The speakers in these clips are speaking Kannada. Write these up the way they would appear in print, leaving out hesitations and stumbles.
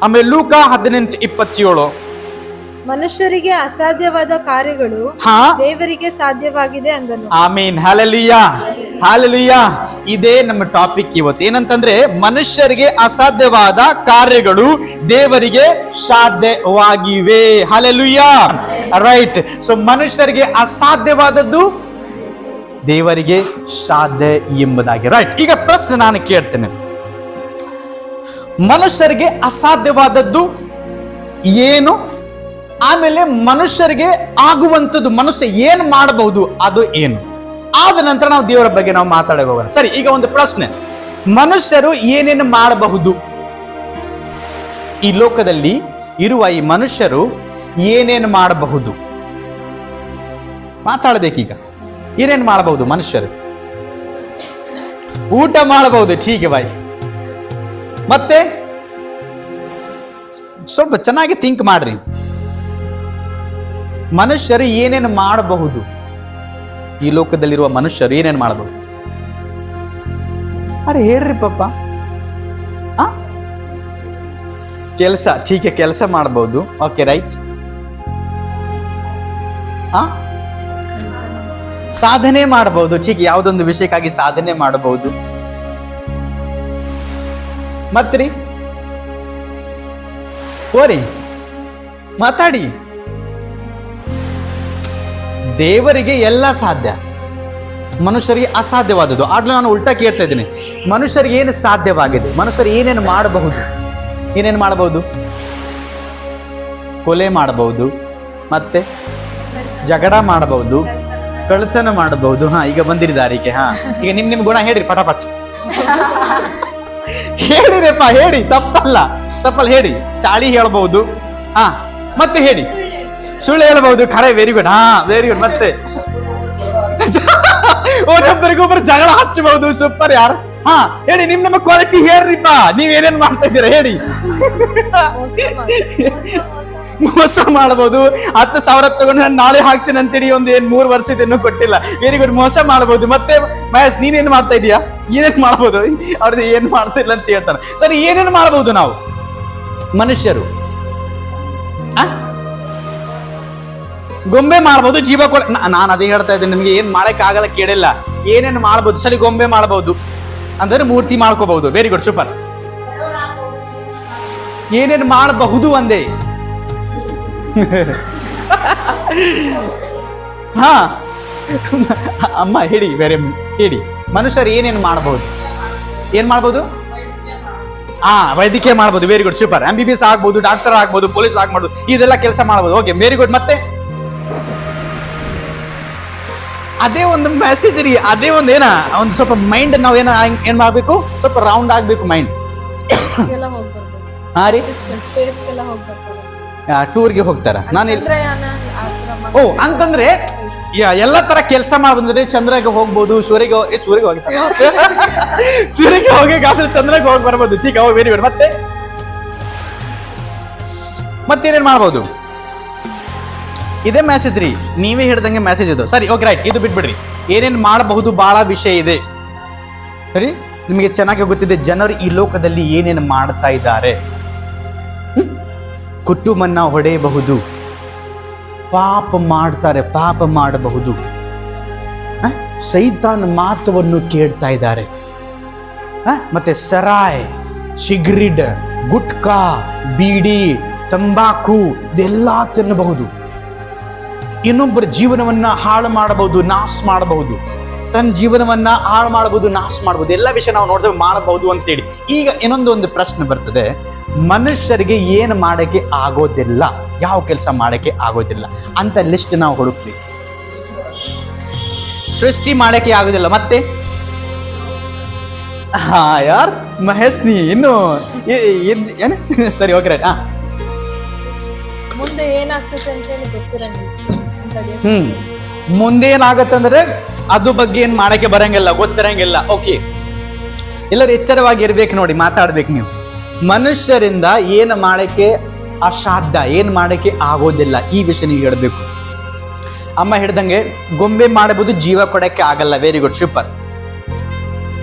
ಆಮೇಲೆ ಲೂಕ 18:27. ಮನುಷ್ಯರಿಗೆ ಅಸಾಧ್ಯವಾದ ಕಾರ್ಯಗಳು ಹಾ, ದೇವರಿಗೆ ಸಾಧ್ಯವಾಗಿದೆ ಅಂದನು. ಆಮೀನ್, ಹಲ್ಲೆಲೂಯಾ, ಹಲ್ಲೆಲೂಯಾ. ಇದೇ ನಮ್ಮ ಟಾಪಿಕ್ ಇವತ್ತು. ಏನಂತಂದ್ರೆ ಮನುಷ್ಯರಿಗೆ ಅಸಾಧ್ಯವಾದ ಕಾರ್ಯಗಳು ದೇವರಿಗೆ ಸಾಧ್ಯವಾಗಿವೆ. Hallelujah, right. ಸೊ ಮನುಷ್ಯರಿಗೆ ಅಸಾಧ್ಯವಾದದ್ದು ದೇವರಿಗೆ ಸಾಧ್ಯ ಎಂಬುದಾಗಿ, ರೈಟ್. ಈಗ ಪ್ರಶ್ನೆ ನಾನು ಕೇಳ್ತೇನೆ, ಮನುಷ್ಯರಿಗೆ ಅಸಾಧ್ಯವಾದದ್ದು ಏನು? ಆಮೇಲೆ ಮನುಷ್ಯರಿಗೆ ಆಗುವಂಥದ್ದು, ಮನುಷ್ಯ ಏನು ಮಾಡಬಹುದು ಅದು ಏನು? ಆದ ನಂತರ ನಾವು ದೇವರ ಬಗ್ಗೆ ನಾವು ಮಾತಾಡ ಹೋಗೋಣ. ಸರಿ, ಈಗ ಒಂದು ಪ್ರಶ್ನೆ, ಮನುಷ್ಯರು ಏನೇನು ಮಾಡಬಹುದು? ಈ ಲೋಕದಲ್ಲಿ ಇರುವ ಈ ಮನುಷ್ಯರು ಏನೇನು ಮಾಡಬಹುದು ಮಾತಾಡಬೇಕೀಗ. ಏನೇನು ಮಾಡಬಹುದು ಮನುಷ್ಯರು? ಊಟ ಮಾಡಬಹುದು, ಠೀಕೆ ಬಾಯ್. ಮತ್ತೆ ಸ್ವಲ್ಪ ಚೆನ್ನಾಗಿ ಥಿಂಕ್ ಮಾಡ್ರಿ, ಮನುಷ್ಯರು ಏನೇನು ಮಾಡಬಹುದು? ಈ ಲೋಕದಲ್ಲಿರುವ ಮನುಷ್ಯರು ಏನೇನು ಮಾಡಬಹುದು? ಅರೆ ಹೇಳ್ರಿ ಪಾಪ. ಕೆಲಸ, ಠೀಕೆ, ಕೆಲಸ ಮಾಡಬಹುದು. Okay, right. ಸಾಧನೆ ಮಾಡಬಹುದು, ಠೀಕ್, ಯಾವುದೊಂದು ವಿಷಯಕ್ಕಾಗಿ ಸಾಧನೆ ಮಾಡಬಹುದು. ಮತ್ರಿ ಓರಿ ಮಾತಾಡಿ. ದೇವರಿಗೆ ಎಲ್ಲ ಸಾಧ್ಯ, ಮನುಷ್ಯರಿಗೆ ಅಸಾಧ್ಯವಾದದ್ದು. ಆಗ್ಲೂ ನಾನು ಉಲ್ಟಾ ಕೇಳ್ತಾ ಇದ್ದೀನಿ, ಮನುಷ್ಯರಿಗೆ ಏನು ಸಾಧ್ಯವಾಗಿದೆ? ಮನುಷ್ಯರು ಏನೇನು ಮಾಡಬಹುದು? ಏನೇನು ಮಾಡಬಹುದು? ಕೊಲೆ ಮಾಡಬಹುದು, ಮತ್ತೆ ಜಗಳ ಮಾಡಬಹುದು, ಕಳ್ಳತನ ಮಾಡಬಹುದು. ಈಗ ಬಂದಿರಿದಾರಿಗೆ. ಈಗ ನಿಮ್ ಗುಣ ಹೇಳ್ರಿ ಪಟಾಪಟ್. ಹೇಳಿರಪ್ಪ, ಹೇಳಿ, ತಪ್ಪಲ್ಲ ಹೇಳಿ. ಚಾಳಿ ಹೇಳ್ಬಹುದು, ಮತ್ತೆ ಹೇಳಿ. ಸುಳ್ಳು ಹೇಳಬಹುದು, ಖರೆ. Very good, very good. ಮತ್ತೆ ಒಬ್ಬರಿಗೊಬ್ಬರು ಜಗಳ ಹಚ್ಚಬಹುದು. ಸೂಪರ್ ಯಾರು. ಹೇಳಿ, ನಿಮ್ಮ ಕ್ವಾಲಿಟಿ ಹೇಳ್ರಿಪ್ಪ. ನೀವೇನೇನ್ ಮಾಡ್ತಾ ಇದ್ದೀರಾ ಹೇಳಿ. ಮೋಸ ಮಾಡಬಹುದು. 10,000 ತಗೊಂಡು ನಾನು ನಾಳೆ ಹಾಕ್ತೀನಿ ಅಂತೇಳಿ ಒಂದು 3 ವರ್ಷದ ಇನ್ನೂ ಕೊಟ್ಟಿಲ್ಲ. ವೆರಿ ಗುಡ್, ಮೋಸ ಮಾಡಬಹುದು. ಮತ್ತೆ ಮಹೇಶ್, ನೀನೇನ್ ಮಾಡ್ತಾ ಇದೀಯಾ? ಏನೇನ್ ಮಾಡ್ಬೋದು? ಅವ್ರದ್ದು ಏನ್ ಮಾಡ್ತಿಲ್ಲ ಅಂತ ಹೇಳ್ತಾರೆ. ಸರಿ, ಏನೇನು ಮಾಡಬಹುದು ನಾವು ಮನುಷ್ಯರು? ಗೊಂಬೆ ಮಾಡಬಹುದು, ಜೀವ ಕೊಡ. ನಾನು ಅದೇ ಹೇಳ್ತಾ ಇದ್ದೇನೆ, ನಿಮ್ಗೆ ಏನ್ ಮಾಡಕ್ ಆಗಲ್ಲ ಕೇಳಿಲ್ಲ. ಏನೇನು ಮಾಡಬಹುದು? ಸರಿ, ಗೊಂಬೆ ಮಾಡಬಹುದು ಅಂದ್ರೆ ಮೂರ್ತಿ ಮಾಡ್ಕೋಬಹುದು. Very good, super. ಏನೇನು ಮಾಡಬಹುದು ಅಂದೆ? ಅಮ್ಮ ಹೇಳಿ, ಬೇರೆ ಹೇಳಿ. ಮನುಷ್ಯರು ಏನೇನು ಮಾಡಬಹುದು? ಏನ್ ಮಾಡಬಹುದು? ವೈದ್ಯಕೀಯ ಮಾಡಬಹುದು. Very good, super. MBBS ಆಗ್ಬಹುದು, ಡಾಕ್ಟರ್ ಆಗ್ಬಹುದು, ಪೊಲೀಸ್ ಆಗ್ಬಹುದು, ಇದೆಲ್ಲ ಕೆಲಸ ಮಾಡಬಹುದು. Okay, very good. ಮತ್ತೆ ಅದೇ ಒಂದು ಮೆಸೇಜ್ ರೀ, ಅದೇ ಒಂದು ಒಂದು ಸ್ವಲ್ಪ ಮೈಂಡ್ ನಾವ್ ಏನ್ ಮಾಡ್ಬೇಕು? ಸ್ವಲ್ಪ ರೌಂಡ್ ಆಗ್ಬೇಕು ಮೈಂಡ್. ಟೂರ್ಗೆ ಹೋಗ್ತಾರ. ನಾನು ಅಂತಂದ್ರೆ ಎಲ್ಲ ತರ ಕೆಲಸ ಮಾಡ್ಬಂದ್ರೆ ಚಂದ್ರಗೆ ಹೋಗ್ಬೋದು, ಸೂರ್ಯಗೆ ಹೋಗಕ್ಕಾದ್ರೆ ಚಂದ್ರಗೆ ಹೋಗಿ ಬರ್ಬೋದು. Cheeka, very good. ಮತ್ತೇನೇನ್ ಮಾಡ್ಬೋದು? ಇದೇ ಮೆಸೇಜ್ ರೀ, ನೀವೇ ಹೇಳ್ದಂಗೆ ಮೆಸೇಜ್ ಇದು. ಸರಿ, ಓಕೆ, ರೈಟ್. ಇದು ಬಿಟ್ಬಿಡ್ರಿ. ಏನೇನ್ ಮಾಡಬಹುದು? ಬಹಳ ವಿಷಯ ಇದೆ. ಸರಿ, ನಿಮಗೆ ಚೆನ್ನಾಗಿ ಗೊತ್ತಿದೆ ಜನರು ಈ ಲೋಕದಲ್ಲಿ ಏನೇನು ಮಾಡ್ತಾ ಇದ್ದಾರೆ. ಕುಟುಂಬನ ಹೊಡೆಯಬಹುದು, ಪಾಪ ಮಾಡ್ತಾರೆ, ಪಾಪ ಮಾಡಬಹುದು. ಸೈತಾನ್ ಮಾತವನ್ನು ಕೇಳ್ತಾ ಇದ್ದಾರೆ. ಮತ್ತೆ ಸರಾಯ್, ಸಿಗರೇಟ್, ಗುಟ್ಕಾ, ಬೀಡಿ, ತಂಬಾಕು ಇದೆಲ್ಲ ತಿನ್ನಬಹುದು. ಇನ್ನೊಬ್ಬರ ಜೀವನವನ್ನ ಹಾಳು ಮಾಡಬಹುದು, ನಾಶ ಮಾಡಬಹುದು. ತನ್ನ ಜೀವನವನ್ನ ಹಾಳು ಮಾಡಬಹುದು, ನಾಶ ಮಾಡಬಹುದು. ಎಲ್ಲ ವಿಷಯ ನಾವು ನೋಡಿದ್ರೆ ಮಾಡಬಹುದು ಅಂತೇಳಿ. ಈಗ ಇನ್ನೊಂದು ಪ್ರಶ್ನೆ ಬರ್ತದೆ, ಮನುಷ್ಯರಿಗೆ ಏನು ಮಾಡಕ್ಕೆ ಆಗೋದಿಲ್ಲ, ಯಾವ ಕೆಲಸ ಮಾಡಕ್ಕೆ ಆಗೋದಿಲ್ಲ ಅಂತ ಲಿಸ್ಟ್ ನಾವು ಹುಡುಕ್ತೀವಿ. ಸೃಷ್ಟಿ ಮಾಡಕ್ಕೆ ಆಗೋದಿಲ್ಲ. ಮತ್ತೆ ಯಾರ್ ಮಹೇಶ್, ನೀ ಇನ್ನು ಏನು? ಸರಿ, ಓಕೆ, ರೈಟ್. ಮುಂದೆ ಏನಾಗ್ತದೆ ಅಂತ ಹೇಳಿ ಗೊತ್ತಿರಂಗಿಲ್ಲ. ಮುಂದೇನಾಗತ್ತಂದ್ರೆ ಅದು ಬಗ್ಗೆ ಏನ್ ಮಾಡಕ್ಕೆ ಬರಂಗಿಲ್ಲ, ಗೊತ್ತಿರಂಗಿಲ್ಲ. ಓಕೆ, ಎಲ್ಲರೂ ಎಚ್ಚರವಾಗಿ ಇರ್ಬೇಕು ನೋಡಿ, ಮಾತಾಡ್ಬೇಕು ನೀವು. ಮನುಷ್ಯರಿಂದ ಏನು ಮಾಡಕ್ಕೆ ಅಸಾಧ್ಯ, ಏನು ಮಾಡಕ್ಕೆ ಆಗೋದಿಲ್ಲ, ಈ ವಿಷಯ ನೀವು ಹೇಳ್ಬೇಕು. ಅಮ್ಮ ಹಿಡ್ದಂಗೆ ಗೊಂಬೆ ಮಾಡಬಹುದು, ಜೀವ ಕೊಡಕ್ಕೆ ಆಗಲ್ಲ. Very good, super.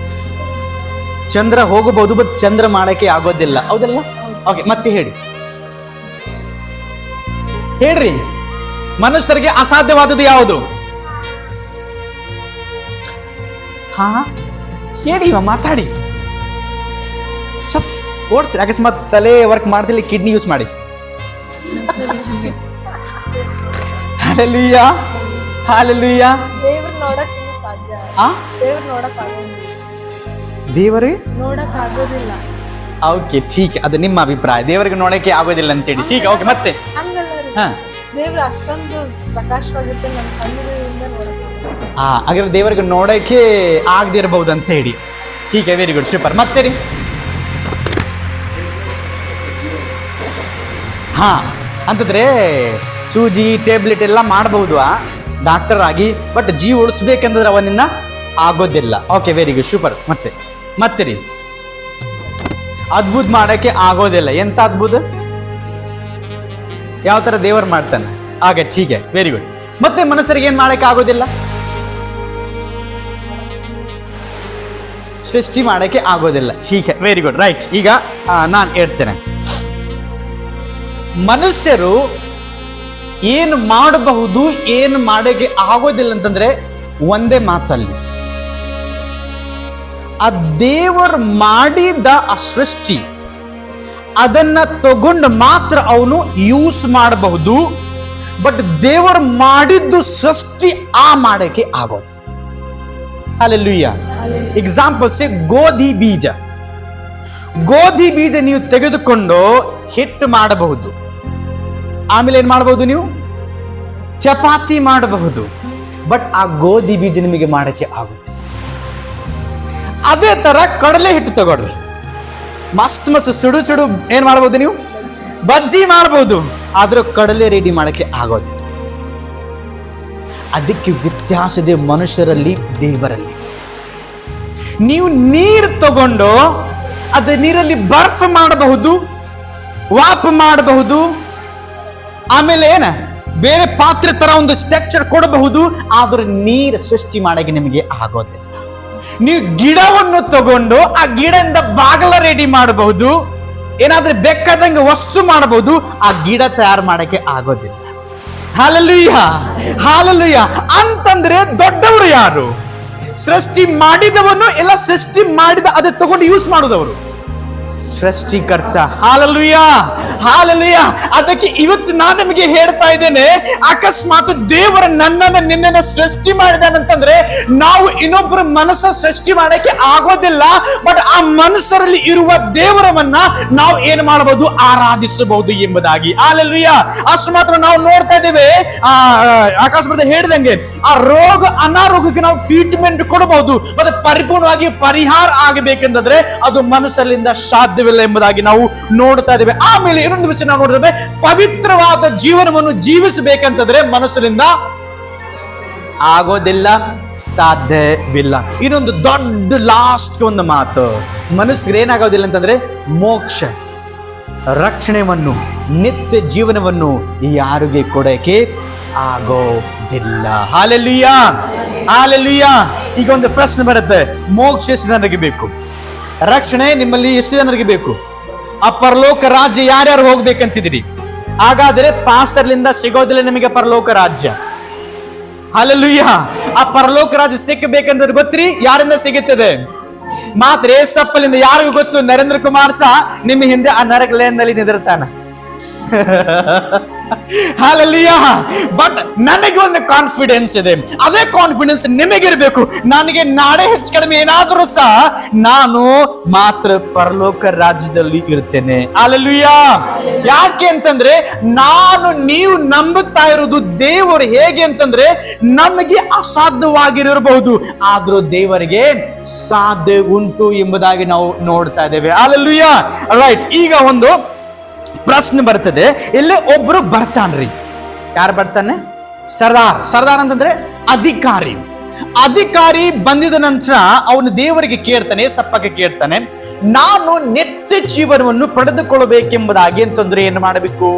ಚಂದ್ರ ಹೋಗಬಹುದು, ಬಟ್ ಚಂದ್ರ ಮಾಡಕ್ಕೆ ಆಗೋದಿಲ್ಲ. ಹೌದಲ್ಲ? ಓಕೆ, ಮತ್ತೆ ಹೇಳಿ, ಹೇಳ್ರಿ. ಮನುಷ್ಯರಿಗೆ ಅಸಾಧ್ಯವಾದದ್ದು ಯಾವುದು? ಹಾ, ಹೇಳಿ, ಮಾತಾಡಿ. ಸ್ವಲ್ಪ ಓಡಿಸ್ರಿ, ಅಕಸ್ಮಾತ್ ತಲೆ ವರ್ಕ್ ಮಾಡ್ತಿಲ್ಲ, ಕಿಡ್ನಿ ಯೂಸ್ ಮಾಡಿ. Hallelujah, hallelujah. ದೇವ್ರ ನೋಡಕ್ ಇನ್ನು ಸಾಧ್ಯ, ದೇವ್ರ ನೋಡಕ್ ಆಗೋದಿಲ್ಲ, ದೇವರೇ ನೋಡಕ್ ಆಗೋದಿಲ್ಲ. ಓಕೆ, ಠೀಕ್, ಅದು ನಿಮ್ಮ ಅಭಿಪ್ರಾಯ, ದೇವರಿಗೆ ನೋಡಕ್ಕೆ ಆಗೋದಿಲ್ಲ ಅಂತೇಳಿ. ಠೀಕ್, ಓಕೆ, ಮತ್ತೆ ಹಂಗಲ್ಲ ರೀ, ಹಾ, ದೇವ್ರ ಅಷ್ಟೊಂದು ಪ್ರಕಾಶವಾಗಿರುತ್ತೆ, ನಮ್ಮ ಕಣ್ಣುಗಳಿಂದ ನೋಡಕ್ ಆಗೋದಿಲ್ಲ. ಹಾಗಾದ್ರೆ ದೇವರಿಗೆ ನೋಡಕ್ಕೆ ಆಗದಿರಬಹುದು ಅಂತ ಹೇಳಿ. ಠೀಕ್, ವೆರಿ ಗುಡ್, ಸೂಪರ್. ಮತ್ತೆ ರೀ, ಹಾ, ಅಂತಂದ್ರೆ ಸೂಜಿ ಟ್ಯಾಬ್ಲೆಟ್ ಎಲ್ಲ ಮಾಡಬಹುದು ಡಾಕ್ಟರ್ ಆಗಿ, ಬಟ್ ಜೀವ ಉಳಿಸ್ಬೇಕಂದ್ರೆ ಅವನಿನ್ನ ಆಗೋದಿಲ್ಲ. Okay, very good, super. ಮತ್ತೆ ರೀ, ಅದ್ಭುತ ಮಾಡಕ್ಕೆ ಆಗೋದಿಲ್ಲ. ಎಂತ ಅದ್ಭುತ? ಯಾವ ತರ ದೇವರು ಮಾಡ್ತಾನೆ? ಹಾಗೆ, ಠೀಕೆ, ವೆರಿ ಗುಡ್. ಮತ್ತೆ ಮನುಷ್ಯರಿಗೆ ಏನ್ ಮಾಡಕ್ಕೆ ಆಗೋದಿಲ್ಲ? ಸೃಷ್ಟಿ ಮಾಡಕ್ಕೆ ಆಗೋದಿಲ್ಲ. ಠೀಕೆ, ವೆರಿ ಗುಡ್, ರೈಟ್. ಈಗ ನಾನು ಹೇಳ್ತೇನೆ, ಮನುಷ್ಯರು ಏನು ಮಾಡಬಹುದು, ಏನು ಮಾಡಕ್ಕೆ ಆಗೋದಿಲ್ಲ ಅಂತಂದ್ರೆ ಒಂದೇ ಮಾತಲ್ಲಿ, ಆ ದೇವರು ಮಾಡಿದ ಆ ಸೃಷ್ಟಿ ಅದನ್ನ ತಗೊಂಡು ಮಾತ್ರ ಅವನು ಯೂಸ್ ಮಾಡಬಹುದು. ಬಟ್ ದೇವರು ಮಾಡಿದ್ದು ಸೃಷ್ಟಿ ಮಾಡಕ್ಕೆ ಆಗೋದು. ಹಲ್ಲೆಲೂಯಾ. ಎಕ್ಸಾಂಪಲ್ಸ್, ಗೋಧಿ ಬೀಜ ನೀವು ತೆಗೆದುಕೊಂಡು ಹಿಟ್ಟು ಮಾಡಬಹುದು. ಆಮೇಲೆ ಏನ್ ಮಾಡಬಹುದು? ನೀವು ಚಪಾತಿ ಮಾಡಬಹುದು. ಬಟ್ ಆ ಗೋಧಿ ಬೀಜ ನಿಮಗೆ ಮಾಡಕ್ಕೆ ಆಗುತ್ತೆ. ಅದೇ ತರ ಕಡಲೆ ಹಿಟ್ಟು ತಗೊಳ್ರಿ, ಮಸ್ತ್ ಸುಡು ಏನ್ ಮಾಡಬಹುದು? ನೀವು ಬಜ್ಜಿ ಮಾಡಬಹುದು. ಆದ್ರೂ ಕಡಲೆ ರೆಡಿ ಮಾಡಕ್ಕೆ ಆಗೋದಿಲ್ಲ. ಅದಕ್ಕೆ ವ್ಯತ್ಯಾಸದೆ ಮನುಷ್ಯರಲ್ಲಿ, ದೇವರಲ್ಲಿ. ನೀವು ನೀರು ತಗೊಂಡು ಅದ ನೀರಲ್ಲಿ ಬರ್ಫ್ ಮಾಡಬಹುದು, ವಾಪ್ ಮಾಡಬಹುದು, ಆಮೇಲೆ ಬೇರೆ ಪಾತ್ರೆ ತರ ಒಂದು ಸ್ಟ್ರಕ್ಚರ್ ಕೊಡಬಹುದು. ಆದ್ರೆ ನೀರು ಸೃಷ್ಟಿ ಮಾಡಕ್ಕೆ ನಿಮಗೆ ಆಗೋದಿಲ್ಲ. ನೀವು ಗಿಡವನ್ನು ತಗೊಂಡು ಆ ಗಿಡದಿಂದ ಬಾಗಲ ರೆಡಿ ಮಾಡಬಹುದು, ಏನಾದ್ರೂ ಬೇಕಾದಂಗೆ ವಸ್ತು ಮಾಡಬಹುದು. ಆ ಗಿಡ ತಯಾರು ಮಾಡಕ್ಕೆ ಆಗೋದಿಲ್ಲ. Hallelujah, hallelujah. ಅಂತಂದ್ರೆ ದೊಡ್ಡವರು ಯಾರು? ಸೃಷ್ಟಿ ಮಾಡಿದವನು, ಎಲ್ಲ ಸೃಷ್ಟಿ ಮಾಡಿದ ಅದೇ ತಗೊಂಡು ಯೂಸ್ ಮಾಡುದವರು ಸೃಷ್ಟಿಕರ್ತ. Hallelujah, hallelujah. ಅದಕ್ಕೆ ಇವತ್ತು ನಾನು ನಿಮಗೆ ಹೇಳ್ತಾ ಇದ್ದೇನೆ, ಅಕಸ್ಮಾತ್ ದೇವರ ನಿನ್ನನ್ನು ಸೃಷ್ಟಿ ಮಾಡಿದಾನಂತಂದ್ರೆ ನಾವು ಇನ್ನೊಬ್ಬರ ಮನಸ್ಸ ಸೃಷ್ಟಿ ಮಾಡಕ್ಕೆ ಆಗೋದಿಲ್ಲ. ಬಟ್ ಆ ಮನಸ್ಸರಲ್ಲಿ ಇರುವ ದೇವರವನ್ನ ನಾವು ಏನು ಮಾಡಬಹುದು? ಆರಾಧಿಸಬಹುದು ಎಂಬುದಾಗಿ. ಹಾಲೆಲೂಯಾ. ಅಷ್ಟು ಮಾತ್ರ ನಾವು ನೋಡ್ತಾ ಇದ್ದೇವೆ, ಅಕಸ್ಮಾತ್ ಹೇಳಿದಂಗೆ ಆ ರೋಗ ಅನಾರೋಗ್ಯಕ್ಕೆ ನಾವು ಟ್ರೀಟ್ಮೆಂಟ್ ಕೊಡಬಹುದು. ಮತ್ತೆ ಪರಿಪೂರ್ಣವಾಗಿ ಪರಿಹಾರ ಆಗಬೇಕೆಂದ್ರೆ ಅದು ಮನಸ್ಸಲ್ಲಿಂದ ಸಾಧ್ಯ ಎಂಬುದಾಗಿ ನಾವು ನೋಡ್ತಾ ಇದ್ದೇವೆ. ಆಮೇಲೆ ಇನ್ನೊಂದು ವಿಷಯ ನಾವು ನೋಡಿದ್ರೆ, ಪವಿತ್ರವಾದ ಜೀವನವನ್ನು ಜೀವಿಸಬೇಕಂತಂದ್ರೆ ಮನಸ್ಸಿನಿಂದ ಆಗೋದಿಲ್ಲ, ಸಾಧ್ಯವಿಲ್ಲ. ಇನ್ನೊಂದು ದೊಡ್ಡ ಲಾಸ್ಟ್ ಒಂದು ಮಾತು, ಮನುಷ್ಯರಿಗೆ ಏನಾಗೋದಿಲ್ಲ ಅಂತಂದ್ರೆ ಮೋಕ್ಷ, ರಕ್ಷಣೆಯನ್ನು, ನಿತ್ಯ ಜೀವನವನ್ನು ಯಾರಿಗೆ ಕೊಡಕ್ಕೆ ಆಗೋದಿಲ್ಲ. Hallelujah, hallelujah. ಈಗ ಒಂದು ಪ್ರಶ್ನೆ ಬರುತ್ತೆ, ಮೋಕ್ಷ ಎಷ್ಟು ಜನರಿಗೆ ಬೇಕು? ರಕ್ಷಣೆ ನಿಮ್ಮಲ್ಲಿ ಎಷ್ಟು ಜನರಿಗೆ ಬೇಕು? ಆ ಪರಲೋಕ ರಾಜ್ಯ ಯಾರ್ಯಾರು ಹೋಗ್ಬೇಕಂತಿದ್ದೀರಿ? ಹಾಗಾದ್ರೆ ಪಾಸ್ಟರ್ಲಿಂದ ಸಿಗೋದಿಲ್ಲ ನಿಮಗೆ ಪರಲೋಕ ರಾಜ್ಯ. ಹಲ್ಲೆಲೂಯಾ. ಆ ಪರಲೋಕ ರಾಜ್ಯ ಸಿಕ್ಕಬೇಕಂದ್ರೆ ಗೊತ್ತ್ರಿ ಯಾರಿಂದ ಸಿಗುತ್ತದೆ? ಮಾತ್ರ ಏಸಪ್ಪಲಿಂದ. ಯಾರಿಗೂ ಗೊತ್ತು? ನರೇಂದ್ರ ಕುಮಾರ್ ಸಹ ನಿಮ್ಮ ಹಿಂದೆ ಆ ನರಕ ಲೇನ್ನಲ್ಲಿ ನಿಂದಿರ್ತಾನ. ಹಲ್ಲೆಲೂಯಾ. ಬಟ್ ನನಗೆ ಒಂದು ಕಾನ್ಫಿಡೆನ್ಸ್ ಇದೆ, ಅದೇ ಕಾನ್ಫಿಡೆನ್ಸ್ ನಿಮಗಿರ್ಬೇಕು. ನನಗೆ ನಾಳೆ ಹೆಚ್ಚು ಕಡಿಮೆ ಏನಾದರೂ ಸಹ ನಾನು ಮಾತ್ರ ಪರಲೋಕ ರಾಜ್ಯದಲ್ಲಿ ಇರ್ತೇನೆ. ಹಲ್ಲೆಲೂಯಾ. ಯಾಕೆ ಅಂತಂದ್ರೆ ನೀವು ನಂಬುತ್ತಾ ಇರೋದು ದೇವರು ಹೇಗೆ ಅಂತಂದ್ರೆ ನಮಗೆ ಅಸಾಧ್ಯವಾಗಿರಬಹುದು, ಆದ್ರೂ ದೇವರಿಗೆ ಸಾಧ್ಯ ಉಂಟು ಎಂಬುದಾಗಿ ನಾವು ನೋಡ್ತಾ ಇದ್ದೇವೆ. ಹಲ್ಲೆಲೂಯಾ. ರೈಟ್. ಈಗ ಒಂದು ಪ್ರಶ್ನೆ ಬರ್ತದೆ. ಇಲ್ಲೇ ಒಬ್ರು ಬರ್ತಾನ್ರಿ. ಯಾರು ಬರ್ತಾನೆ? ಸರ್ದಾರ್ ಅಂತಂದ್ರೆ ಅಧಿಕಾರಿ. ಅಧಿಕಾರಿ ಬಂದಿದ ನಂತರ ಅವನು ದೇವರಿಗೆ ಕೇಳ್ತಾನೆ, ಸಪ್ಪಕ್ಕೆ ಕೇಳ್ತಾನೆ, ನಾನು ನಿತ್ಯ ಜೀವನವನ್ನು ಪಡೆದುಕೊಳ್ಳಬೇಕೆಂಬುದಾಗಿ ಅಂತಂದ್ರೆ ಏನು ಮಾಡಬೇಕು?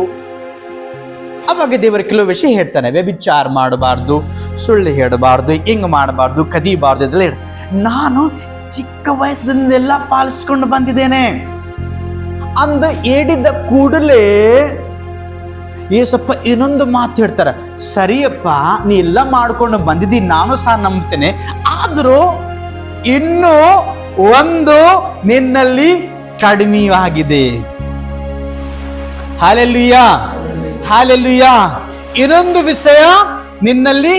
ಅವಾಗ ದೇವರ ಕೆಲವು ವಿಷಯ ಹೇಳ್ತಾನೆ. ವ್ಯಭಿಚಾರ ಮಾಡಬಾರ್ದು, ಸುಳ್ಳು ಹೇಳಬಾರ್ದು, ಹಿಂಗ್ ಮಾಡಬಾರ್ದು, ಕದಿಬಾರ್ದು, ಇದೆಲ್ಲ ನಾನು ಚಿಕ್ಕ ವಯಸ್ಸಿನಿಂದೆಲ್ಲ ಪಾಲಿಸ್ಕೊಂಡು ಬಂದಿದ್ದೇನೆ. ಅಂದ ಹೇಳಿದ ಕೂಡಲೇ ಏಸಪ್ಪ ಇನ್ನೊಂದು ಮಾತು ಹೇಳ್ತಾರ, ಸರಿಯಪ್ಪ ನೀ ಎಲ್ಲ ಮಾಡ್ಕೊಂಡು ಬಂದಿದ್ದೀನಿ, ನಾನು ಸಹ ನಂಬ್ತೇನೆ, ಆದರೂ ಇನ್ನೂ ಒಂದು ನಿನ್ನಲ್ಲಿ ಕಡಿಮೆಯಾಗಿದೆ. Hallelujah, hallelujah. ಇನ್ನೊಂದು ವಿಷಯ ನಿನ್ನಲ್ಲಿ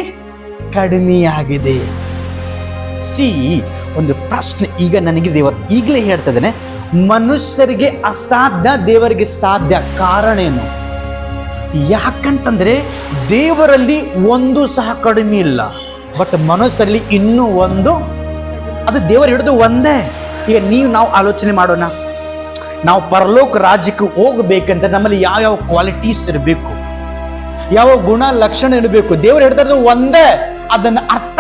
ಕಡಿಮೆಯಾಗಿದೆ. ಒಂದು ಪ್ರಶ್ನೆ ಈಗ ನನಗೆ ದೇವರು ಈಗಲೇ ಹೇಳ್ತಾ ಇದ್ದಾನೆ, ಮನುಷ್ಯರಿಗೆ ಅಸಾಧ್ಯ, ದೇವರಿಗೆ ಸಾಧ್ಯ. ಕಾರಣ ಏನು? ಯಾಕಂತಂದ್ರೆ ದೇವರಲ್ಲಿ ಒಂದು ಸಹ ಕಡಿಮೆ ಇಲ್ಲ, ಬಟ್ ಮನುಷ್ಯರಲ್ಲಿ ಇನ್ನೂ ಒಂದು, ಅದು ದೇವರು ಹಿಡಿದು ಒಂದೇ. ಈಗ ನಾವು ಆಲೋಚನೆ ಮಾಡೋಣ, ನಾವು ಪರಲೋಕ ರಾಜ್ಯಕ್ಕೆ ಹೋಗಬೇಕಂತ ನಮ್ಮಲ್ಲಿ ಯಾವ ಕ್ವಾಲಿಟೀಸ್ ಇರಬೇಕು, ಯಾವ ಗುಣ ಲಕ್ಷಣ ಇರಬೇಕು. ದೇವರು ಹೇಳ್ತಾ ಇರೋದು ಒಂದೇ. ಅದನ್ನ ಅರ್ಥ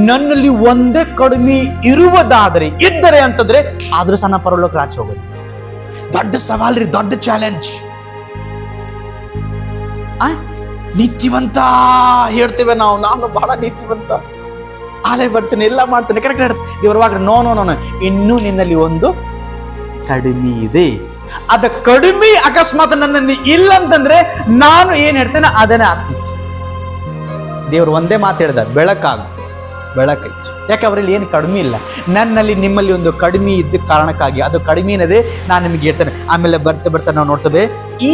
ನನ್ನಲ್ಲಿ ಒಂದೇ ಕಡಿಮೆ ಇರುವುದಾದರೆ ಇದ್ದರೆ ಅಂತಂದ್ರೆ ಆದ್ರೂ ಸಹ ಪರಲೋಕ ರಾಜ್ಯ ಹೋಗೋದು ದೊಡ್ಡ ಸವಾಲ್ ರೀ, ದೊಡ್ಡ ಚಾಲೆಂಜ್. ನೀತಿವಂತ ಹೇಳ್ತೇವೆ ನಾನು ಬಹಳ ನೀತಿವಂತ, ಆಲೇ ಬರ್ತೇನೆ, ಎಲ್ಲ ಮಾಡ್ತೇನೆ, ಕರೆಕ್ಟ್ ಹೇಳ್ತೇನೆ. ದೇವರವಾಗ ನೋ ನೋ ನೋ ಇನ್ನೂ ನಿನ್ನಲ್ಲಿ ಒಂದು ಕಡಿಮೆ ಇದೆ. ಅದ ಕಡಿಮೆ ಅಕಸ್ಮಾತ್ ನನ್ನಲ್ಲಿ ಇಲ್ಲ ಅಂತಂದ್ರೆ ನಾನು ಏನ್ ಹೇಳ್ತೇನೆ ಅದನ್ನೇ ಆಗ್ತೈತಿ. ದೇವರು ಒಂದೇ ಮಾತು ಹೇಳ್ದ, ಬೆಳಕಾಯ್ತು. ಯಾಕೆ ಅವರಲ್ಲಿ ಏನು ಕಡಿಮೆ ಇಲ್ಲ. ನನ್ನಲ್ಲಿ ನಿಮ್ಮಲ್ಲಿ ಒಂದು ಕಡಿಮೆ ಇದ್ದ ಕಾರಣಕ್ಕಾಗಿ ಅದು ಕಡಿಮೆ ಏನದೆ ನಾನು ನಿಮಗೆ ಹೇಳ್ತೇನೆ. ಆಮೇಲೆ ಬರ್ತಾ ನಾವು ನೋಡ್ತೇವೆ, ಈ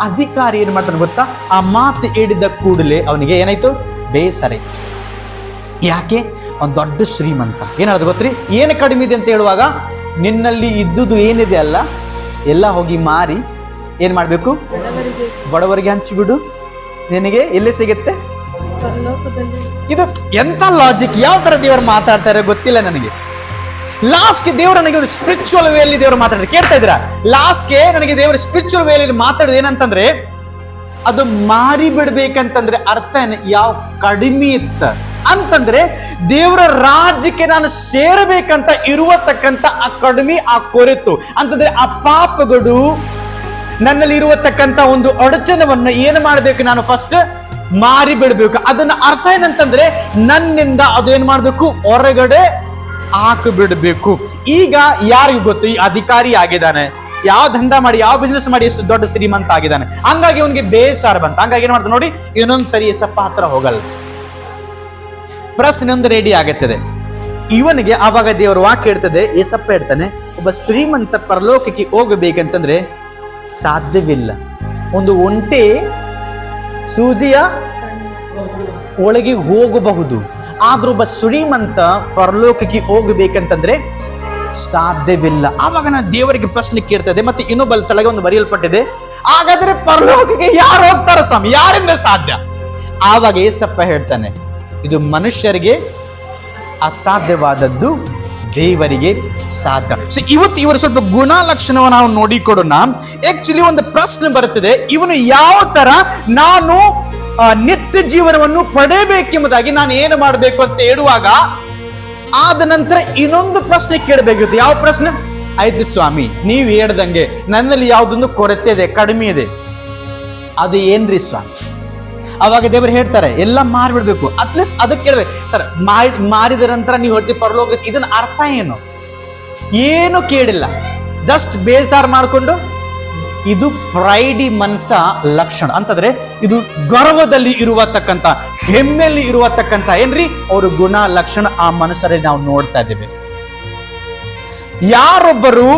ಅಧಿಕಾರಿ ಏನ್ ಮಾಡ್ತಾನೆ ಗೊತ್ತಾ, ಆ ಮಾತು ಹೇಳಿದ ಕೂಡಲೇ ಅವನಿಗೆ ಏನಾಯ್ತು, ಬೇಸರ ಇತ್ತು. ಯಾಕೆ? ಒಂದು ದೊಡ್ಡ ಶ್ರೀಮಂತ. ಏನಾದ್ರು ಗೊತ್ತ್ರಿ, ಏನು ಕಡಿಮೆ ಇದೆ ಅಂತ ಹೇಳುವಾಗ, ನಿನ್ನಲ್ಲಿ ಇದ್ದುದು ಏನಿದೆ ಅಲ್ಲ ಎಲ್ಲ ಹೋಗಿ ಮಾರಿ ಏನ್ ಮಾಡ್ಬೇಕು, ಬಡವರಿಗೆ ಹಂಚಿಬಿಡು, ನಿನಗೆ ಎಲ್ಲಿ ಸಿಗುತ್ತೆ. ಇದು ಎಂತ ಲಾಜಿಕ್, ಯಾವ ತರ ದೇವರು ಮಾತಾಡ್ತಾರೆ ಗೊತ್ತಿಲ್ಲ ನನಗೆ. ಲಾಸ್ಟ್ಗೆ ದೇವರು ನನಗೆ ಒಂದು ಸ್ಪಿರಿಚುವಲ್ ವೇಲಿ ದೇವರು ಮಾತಾಡ್ತಾರೆ, ಕೇಳ್ತಾ ಇದ್ದೀರಾ? ಲಾಸ್ಟ್ಗೆ ನನಗೆ ದೇವರು ಸ್ಪಿರಿಚುವಲ್ ವೇಲಿ ಮಾತಾಡೋದು ಏನಂತಂದ್ರೆ, ಅದು ಮಾರಿ ಬಿಡ್ಬೇಕಂತಂದ್ರೆ ಅರ್ಥ ಏನು, ಯಾವ ಕಡಿಮೆ ಇತ್ತ ಅಂತಂದ್ರೆ ದೇವರ ರಾಜ್ಯಕ್ಕೆ ನಾನು ಸೇರಬೇಕಂತ ಇರುವತಕ್ಕಂತ ಆ ಕಡಿಮೆ, ಆ ಕೊರೆತು ಅಂತಂದ್ರೆ ಆ ಪಾಪಗಳು, ನನ್ನಲ್ಲಿ ಇರುವತಕ್ಕಂತ ಒಂದು ಅಡಚಣವನ್ನು ಏನು ಮಾಡಬೇಕು, ನಾನು ಫಸ್ಟ್ ಮಾರಿ ಬಿಡ್ಬೇಕು. ಅದನ್ನ ಅರ್ಥ ಏನಂತಂದ್ರೆ ನನ್ನಿಂದ ಅದು ಏನ್ ಮಾಡ್ಬೇಕು, ಹೊರಗಡೆ ಹಾಕಿಬಿಡ್ಬೇಕು. ಈಗ ಯಾರಿಗೂ ಗೊತ್ತು, ಈ ಅಧಿಕಾರಿ ಆಗಿದ್ದಾನೆ, ಯಾವ ದಂಧ ಮಾಡಿ, ಯಾವ ಬಿಸ್ನೆಸ್ ಮಾಡಿ ಎಷ್ಟು ದೊಡ್ಡ ಶ್ರೀಮಂತ ಆಗಿದ್ದಾನೆ. ಹಂಗಾಗಿ ಅವನಿಗೆ ಬೇಸರ ಬಂತ. ಹಂಗಾಗಿ ಏನ್ ಮಾಡ್ತಾನೆ ನೋಡಿ, ಇನ್ನೊಂದ್ಸರಿ ಏಸಪ್ಪ ಹತ್ರ ಹೋಗಲ್ಲ. ಪ್ರಶ್ನೆ ಒಂದು ರೆಡಿ ಆಗುತ್ತದೆ ಇವನಿಗೆ. ಆವಾಗ ದೇವರ ವಾಕ್ಯ ಇರ್ತದೆ, ಏಸಪ್ಪ ಹೇಳ್ತಾನೆ, ಒಬ್ಬ ಶ್ರೀಮಂತ ಪರಲೋಕಕ್ಕೆ ಹೋಗಬೇಕಂತಂದ್ರೆ ಸಾಧ್ಯವಿಲ್ಲ. ಒಂದು ಒಂಟೆ ಸೂಜಿಯ ಒಳಗೆ ಹೋಗಬಹುದು, ಆದ್ರೂ ಒಬ್ಬ ಶ್ರೀಮಂತ ಪರಲೋಕಕ್ಕೆ ಹೋಗಬೇಕಂತಂದ್ರೆ ಸಾಧ್ಯವಿಲ್ಲ. ಆವಾಗ ನಾನು ದೇವರಿಗೆ ಪ್ರಶ್ನೆ ಕೇಳ್ತದೆ, ಮತ್ತೆ ಇನ್ನೊಬ್ಬ ತಲೆಗೆ ಒಂದು ಬರೆಯಲ್ಪಟ್ಟಿದೆ, ಹಾಗಾದ್ರೆ ಪರಲೋಕಕ್ಕೆ ಯಾರು ಹೋಗ್ತಾರ ಸ್ವಾಮಿ, ಯಾರಿಂದ ಸಾಧ್ಯ? ಆವಾಗ ಏಸಪ್ಪ ಹೇಳ್ತಾನೆ, ಇದು ಮನುಷ್ಯರಿಗೆ ಅಸಾಧ್ಯವಾದದ್ದು, ದೇವರಿಗೆ ಸಾಧ್ಯ. ಸೊ ಇವತ್ತು ಇವರ ಸ್ವಲ್ಪ ಗುಣಲಕ್ಷಣವನ್ನು ನಾವು ನೋಡಿಕೊಡೋಣ. ಆಕ್ಚುಲಿ ಒಂದು ಪ್ರಶ್ನೆ ಬರುತ್ತದೆ, ಇವನು ಯಾವ ತರ ನಾನು ನಿತ್ಯ ಜೀವನವನ್ನು ಪಡೆಯಬೇಕೆಂಬುದಾಗಿ ನಾನು ಏನು ಮಾಡಬೇಕು ಅಂತ ಹೇಳುವಾಗ, ಆದ ನಂತರ ಇನ್ನೊಂದು ಪ್ರಶ್ನೆ ಕೇಳಬೇಕಿತ್ತು. ಯಾವ ಪ್ರಶ್ನೆ? ಆಯ್ತು ಸ್ವಾಮಿ, ನೀವು ಹೇಳ್ದಂಗೆ ನನ್ನಲ್ಲಿ ಯಾವುದೊಂದು ಕೊರತೆ ಇದೆ, ಕಡಿಮೆ ಇದೆ, ಅದು ಏನ್ರಿ ಸ್ವಾಮಿ? ಅವಾಗ ದೇವರು ಹೇಳ್ತಾರೆ, ಎಲ್ಲ ಮಾರಿಬಿಡ್ಬೇಕು. ಅಟ್ಲೀಸ್ಟ್ ಅದಕ್ಕೆ ಕೇಳ್ಬೇಕು, ಸರ್ ಮಾರಿದ ನಂತರ ನೀವು ಹೊರಟಿ ಪರಲೋಕ, ಇದನ್ನ ಅರ್ಥ ಏನು? ಏನು ಕೇಳಿಲ್ಲ, ಜಸ್ಟ್ ಬೇಸಾರ ಮಾಡಿಕೊಂಡು. ಇದು ಪ್ರೈಡಿ ಮನಸ್ಸ ಲಕ್ಷಣ ಅಂತಂದ್ರೆ, ಇದು ಗರ್ವದಲ್ಲಿ ಇರುವತಕ್ಕಂಥ, ಹೆಮ್ಮೆಯಲ್ಲಿ ಇರುವತಕ್ಕಂಥ ಏನ್ರಿ ಅವ್ರ ಗುಣ ಲಕ್ಷಣ ಆ ಮನುಷ್ಯರಲ್ಲಿ ನಾವು ನೋಡ್ತಾ ಇದ್ದೇವೆ. ಯಾರೊಬ್ಬರು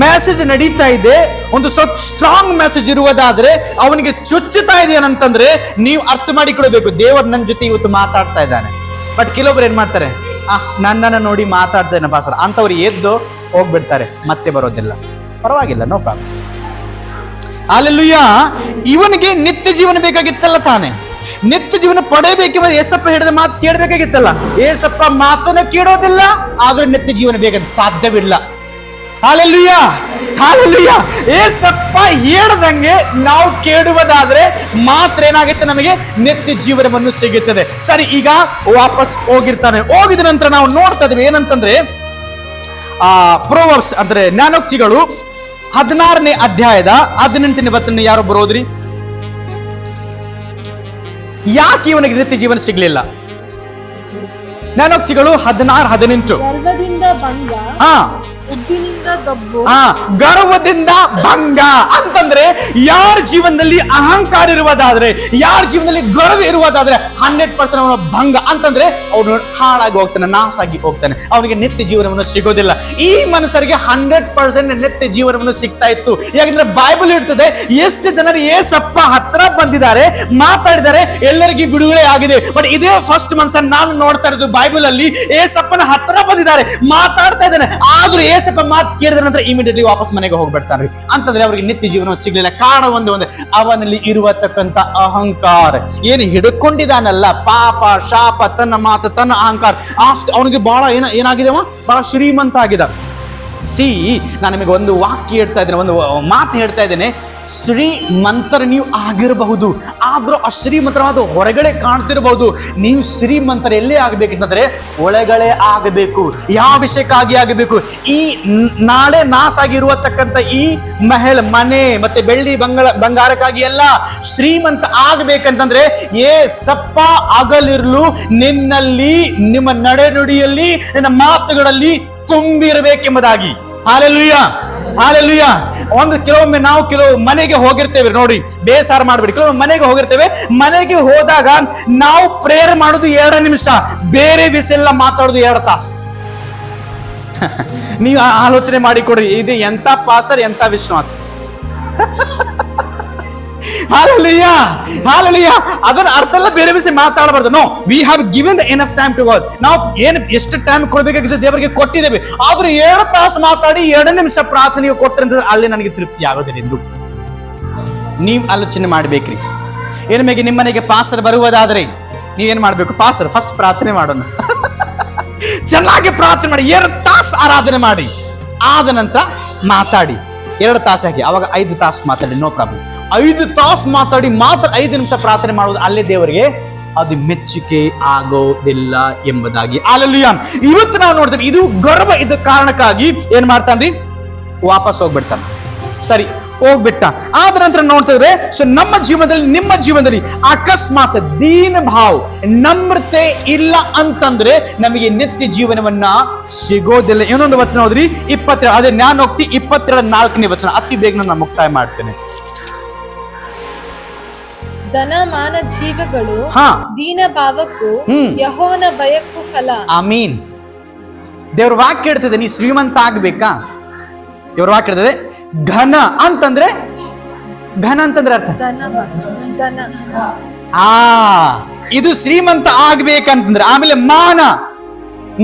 ಮೆಸೇಜ್ ನಡೀತಾ ಇದೆ, ಒಂದು ಸ್ವಲ್ಪ ಸ್ಟ್ರಾಂಗ್ ಮೆಸೇಜ್ ಇರುವುದಾದ್ರೆ ಅವನಿಗೆ ಚುಚ್ಚುತ್ತಾ ಇದೆ ಏನಂತಂದ್ರೆ, ನೀವು ಅರ್ಥ ಮಾಡಿಕೊಳ್ಬೇಕು, ದೇವರು ನನ್ನ ಜೊತೆ ಇವತ್ತು ಮಾತಾಡ್ತಾ ಇದ್ದಾನೆ. ಬಟ್ ಕೆಲವೊಬ್ರು ಏನ್ ಮಾಡ್ತಾರೆ, ನನ್ನನ್ನು ನೋಡಿ ಮಾತಾಡ್ತಾ ಇದ್ದಾನೆ ಪಾಸ್ಟರ್ ಅಂತವ್ರು ಎದ್ದು ಹೋಗ್ಬಿಡ್ತಾರೆ, ಮತ್ತೆ ಬರೋದಿಲ್ಲ. ಪರವಾಗಿಲ್ಲ, ನೋ ಪ್ರಾಬ್ಲಮ್. ಹಲ್ಲೆಲೂಯಾ. ಇವನಿಗೆ ನಿತ್ಯ ಜೀವನ ಬೇಕಾಗಿತ್ತಲ್ಲ ತಾನೆ, ನಿತ್ಯ ಜೀವನ ಪಡೆಯಬೇಕೆಂಬ ಏಸಪ್ಪ ಹೇಳಿದ ಮಾತು ಕೇಳಬೇಕಾಗಿತ್ತಲ್ಲ. ಏಸಪ್ಪ ಮಾತನ್ನ ಕೇಳೋದಿಲ್ಲ, ಆದ್ರೆ ನಿತ್ಯ ಜೀವನ ಬೇಕಂತ ಸಾಧ್ಯವಿಲ್ಲ. Hallelujah, hallelujah. ಏಸಪ್ಪ ಹೇಳ್ದಂಗೆ ನಾವು ಕೇಳುವುದಾದ್ರೆ ಮಾತ್ರ ಏನಾಗುತ್ತೆ, ನಮಗೆ ನಿತ್ಯ ಜೀವನವನ್ನು ಸಿಗುತ್ತದೆ. ಸರಿ, ಈಗ ವಾಪಸ್ ಹೋಗಿರ್ತಾನೆ. ಹೋಗಿದ ನಂತರ ನಾವು ನೋಡ್ತಾ ಇದ್ದೇವೆ ಏನಂತಂದ್ರೆ, ಪ್ರೊವರ್ಬ್ಸ್ ಅಂದ್ರೆ ಜ್ಞಾನೋಕ್ತಿಗಳು 16ನೇ ಅಧ್ಯಾಯದ 18ನೇ ವಚನ ಯಾರು ಬರೋದ್ರಿ? ಯಾಕೆ ಇವನಿಗೆ ನಿತ್ಯ ಜೀವನ ಸಿಗ್ಲಿಲ್ಲ? ಜ್ಞಾನೋಕ್ತಿಗಳು 16:18. ಉಬ್ಬಿನಿಂದ ಗಬ್ಬು, ಗರ್ವದಿಂದ ಭಂಗ. ಅಂತಂದ್ರೆ ಯಾರ ಜೀವನದಲ್ಲಿ ಅಹಂಕಾರ ಇರುವುದಾದ್ರೆ, ಯಾರ ಜೀವನದಲ್ಲಿ ಗರ್ವ ಇರುವುದಾದ್ರೆ 100% ಅವನ ಭಂಗ. ಅಂತಂದ್ರೆ ಅವನು ಹಾಳಾಗಿ ಹೋಗ್ತಾನೆ, ನಾಶಾಗಿ ಹೋಗ್ತಾನೆ, ಅವನಿಗೆ ನಿತ್ಯ ಜೀವನವನ್ನು ಸಿಗೋದಿಲ್ಲ. ಈ ಮನುಷ್ಯರಿಗೆ 100% ನಿತ್ಯ ಜೀವನವನ್ನು ಸಿಗ್ತಾ ಇತ್ತು. ಯಾಕಂದ್ರೆ ಬೈಬಲ್ ಇರ್ತದೆ, ಎಷ್ಟು ಜನರು ಏಸಪ್ಪ ಹತ್ರ ಬಂದಿದ್ದಾರೆ, ಮಾತಾಡಿದ್ದಾರೆ, ಎಲ್ಲರಿಗೂ ಬಿಡುಗಡೆ ಆಗಿದೆ. ಬಟ್ ಇದೇ ಫಸ್ಟ್ ಮನುಷ್ಯ ನಾನು ನೋಡ್ತಾ ಇರೋದು ಬೈಬಲ್ ಅಲ್ಲಿ. ಏಸಪ್ಪನ ಹತ್ರ ಬಂದಿದ್ದಾರೆ, ಮಾತಾಡ್ತಾ ಇದ್ದಾನೆ, ಆದ್ರೂ ಏಸಪ್ಪ ಮಾತು ಕೇಳಿದ ನಂತರ ಇಮಿಡಿಯೇಟ್ಲಿ ವಾಪಸ್ ಮನೆಗೆ ಹೋಗ್ಬಿಡ್ತಾನೆ. ಅಂತಂದ್ರೆ ಅವರಿಗೆ ನಿತ್ಯ ಜೀವನ ಸಿಗ್ಲಿಲ್ಲ. ಕಾರಣ ಒಂದೇ, ಅವನಲ್ಲಿ ಇರುವತಕ್ಕಂತ ಅಹಂಕಾರ. ಏನು ಹಿಡ್ಕೊಂಡಿದ್ದಾನಲ್ಲ, ಪಾಪ ಶಾಪ, ತನ್ನ ಮಾತು, ತನ್ನ ಅಹಂಕಾರ, ಅವನಿಗೆ ಬಹಳ ಏನಾಗಿದೆ, ಬಹಳ ಶ್ರೀಮಂತ ಆಗಿದ. ನಾನು ನಿಮಗೆ ಒಂದು ವಾಕ್ಯ ಹೇಳ್ತಾ ಇದ್ದೇನೆ, ಒಂದು ಮಾತು ಹೇಳ್ತಾ ಇದ್ದೇನೆ. ಶ್ರೀಮಂತರ ನೀವು ಆಗಿರಬಹುದು, ಆದ್ರೂ ಆ ಶ್ರೀಮಂತರಾದ ಹೊರಗಡೆ ಕಾಣ್ತಿರಬಹುದು. ನೀವು ಶ್ರೀಮಂತರ ಎಲ್ಲೇ ಆಗ್ಬೇಕಂತಂದ್ರೆ ಒಳಗಡೆ ಆಗಬೇಕು. ಯಾವ ವಿಷಯಕ್ಕಾಗಿ ಆಗಬೇಕು? ಈ ನಾಳೆ ನಾಸಾಗಿರುವತಕ್ಕಂಥ ಈ ಮನೆ ಮತ್ತೆ ಬೆಳ್ಳಿ ಬಂಗಾರಕ್ಕಾಗಿ ಎಲ್ಲ. ಶ್ರೀಮಂತ ಆಗ್ಬೇಕಂತಂದ್ರೆ ಸಪ್ಪ ಆಗಲಿರ್ಲು ನಿನ್ನಲ್ಲಿ, ನಿಮ್ಮ ನಡೆನುಡಿಯಲ್ಲಿ, ನಿನ್ನ ಮಾತುಗಳಲ್ಲಿ ತುಂಬಿರಬೇಕೆಂಬುದಾಗಿ. Hallelujah, hallelujah. ಕೆಲವೊಮ್ಮೆ ನಾವು ಕೆಲವು ಮನೆಗೆ ಹೋಗಿರ್ತೇವೆ ನೋಡಿ, ಬೇಸಾರ ಮಾಡ್ಬೇಡಿ. ಕೆಲವೊಮ್ಮೆ ಮನೆಗೆ ಹೋಗಿರ್ತೇವೆ, ಮನೆಗೆ ಹೋದಾಗ ನಾವು ಪ್ರೇಯರ್ ಮಾಡೋದು 2 ನಿಮಿಷ, ಬೇರೆ ವಿಷಯ ಎಲ್ಲ ಮಾತಾಡೋದು 2 ತಾಸು. ನೀವು ಆಲೋಚನೆ ಮಾಡಿಕೊಡ್ರಿ, ಇದು ಎಂತ ಪಾಸರ್, ಎಂತ ವಿಶ್ವಾಸ. Hallelujah, hallelujah. ಅದನ್ನ ಅರ್ಥ ಎಲ್ಲ ಬೇರೆ ವಿಷಯ ಮಾತಾಡಬಾರ್ದು. No, we have given the enough time to God. ನಾವು ಎಷ್ಟು ಟೈಮ್ ಕೊಡ್ಬೇಕಾಗಿದೆ ದೇವರಿಗೆ ಕೊಟ್ಟಿದ್ದೇವೆ. ಆದ್ರೂ 2 ತಾಸು ಮಾತಾಡಿ 2 ನಿಮಿಷ ಪ್ರಾರ್ಥನೆಗೆ ಕೊಟ್ಟರೆ ಅಲ್ಲಿ ನನಗೆ ತೃಪ್ತಿ ಆಗೋದಿಲ್ಲ ಎಂದು ನೀವು ಆಲೋಚನೆ ಮಾಡ್ಬೇಕ್ರಿ. ಏನ್ ಮೇಗೆ ನಿಮ್ಮ ಮನೆಗೆ ಪಾಸ್ಟರ್ ಬರುವುದಾದ್ರೆ ನೀವೇನ್ ಮಾಡ್ಬೇಕು? ಪಾಸ್ಟರ್ ಫಸ್ಟ್ ಪ್ರಾರ್ಥನೆ ಮಾಡೋಣ, ಚೆನ್ನಾಗಿ ಪ್ರಾರ್ಥನೆ ಮಾಡಿ, 2 ತಾಸು ಆರಾಧನೆ ಮಾಡಿ, ಆದ ನಂತರ ಮಾತಾಡಿ. 2 ತಾಸು ಹಾಕಿ, ಅವಾಗ 5 ತಾಸು ಮಾತಾಡಿ, ನೋ ಪ್ರಾಬ್ಲಮ್. 5 ತಾಸು ಮಾತಾಡಿ ಮಾತ್ರ 5 ನಿಮಿಷ ಪ್ರಾರ್ಥನೆ ಮಾಡುವುದು ಅಲ್ಲೇ ದೇವರಿಗೆ ಅದು ಮೆಚ್ಚುಗೆ ಆಗೋದಿಲ್ಲ ಎಂಬುದಾಗಿ. ಹಲ್ಲೆಲೂಯಾ. ಇವತ್ತು ನಾವು ನೋಡ್ತೇವೆ, ಇದು ಗರ್ವ. ಇದು ಕಾರಣಕ್ಕಾಗಿ ಏನ್ ಮಾಡ್ತಾನ್ರಿ? ವಾಪಸ್ ಹೋಗ್ಬಿಡ್ತಾನೆ. ಸರಿ, ಹೋಗ್ಬಿಟ್ಟ. ಆದ ನಂತರ ನೋಡ್ತಿದ್ರೆ, ಸೊ ನಮ್ಮ ಜೀವನದಲ್ಲಿ, ನಿಮ್ಮ ಜೀವನದಲ್ಲಿ ಅಕಸ್ಮಾತ್ ದೀನ ಭಾವ, ನಮ್ರತೆ ಇಲ್ಲ ಅಂತಂದ್ರೆ ನಮಗೆ ನಿತ್ಯ ಜೀವನವನ್ನ ಸಿಗೋದಿಲ್ಲ. ಇನ್ನೊಂದು ವಚನ ಹೋದ್ರಿ, 22, ಅದೇ ಜ್ಞಾನೋಕ್ತಿ 22:4ನೇ ವಚನ. ಅತಿ ಬೇಗ ನಾನು ಮುಕ್ತಾಯ ಮಾಡ್ತೇನೆ. ಧನ ಮಾನ ಜೀವಗಳು ದೀನ ಭಾವಕ್ಕೂ ಯೆಹೋವನ ಭಯಕ್ಕೂ ಫಲ. ಆಮೀನ್. ದೇವ್ರ ವಾಕ್ಯ ಹೇಳ್ತದೆ, ನೀ ಶ್ರೀಮಂತ ಆಗ್ಬೇಕಾ? ದೇವ್ರ ವಾಕ್ಯ ಹೇಳ್ತದೆ, ಘನ ಅಂತಂದ್ರೆ, ಘನ ಅಂತಂದ್ರೆ ಅರ್ಥ ಇದು ಶ್ರೀಮಂತ ಆಗ್ಬೇಕಂತಂದ್ರೆ. ಆಮೇಲೆ ಮಾನ,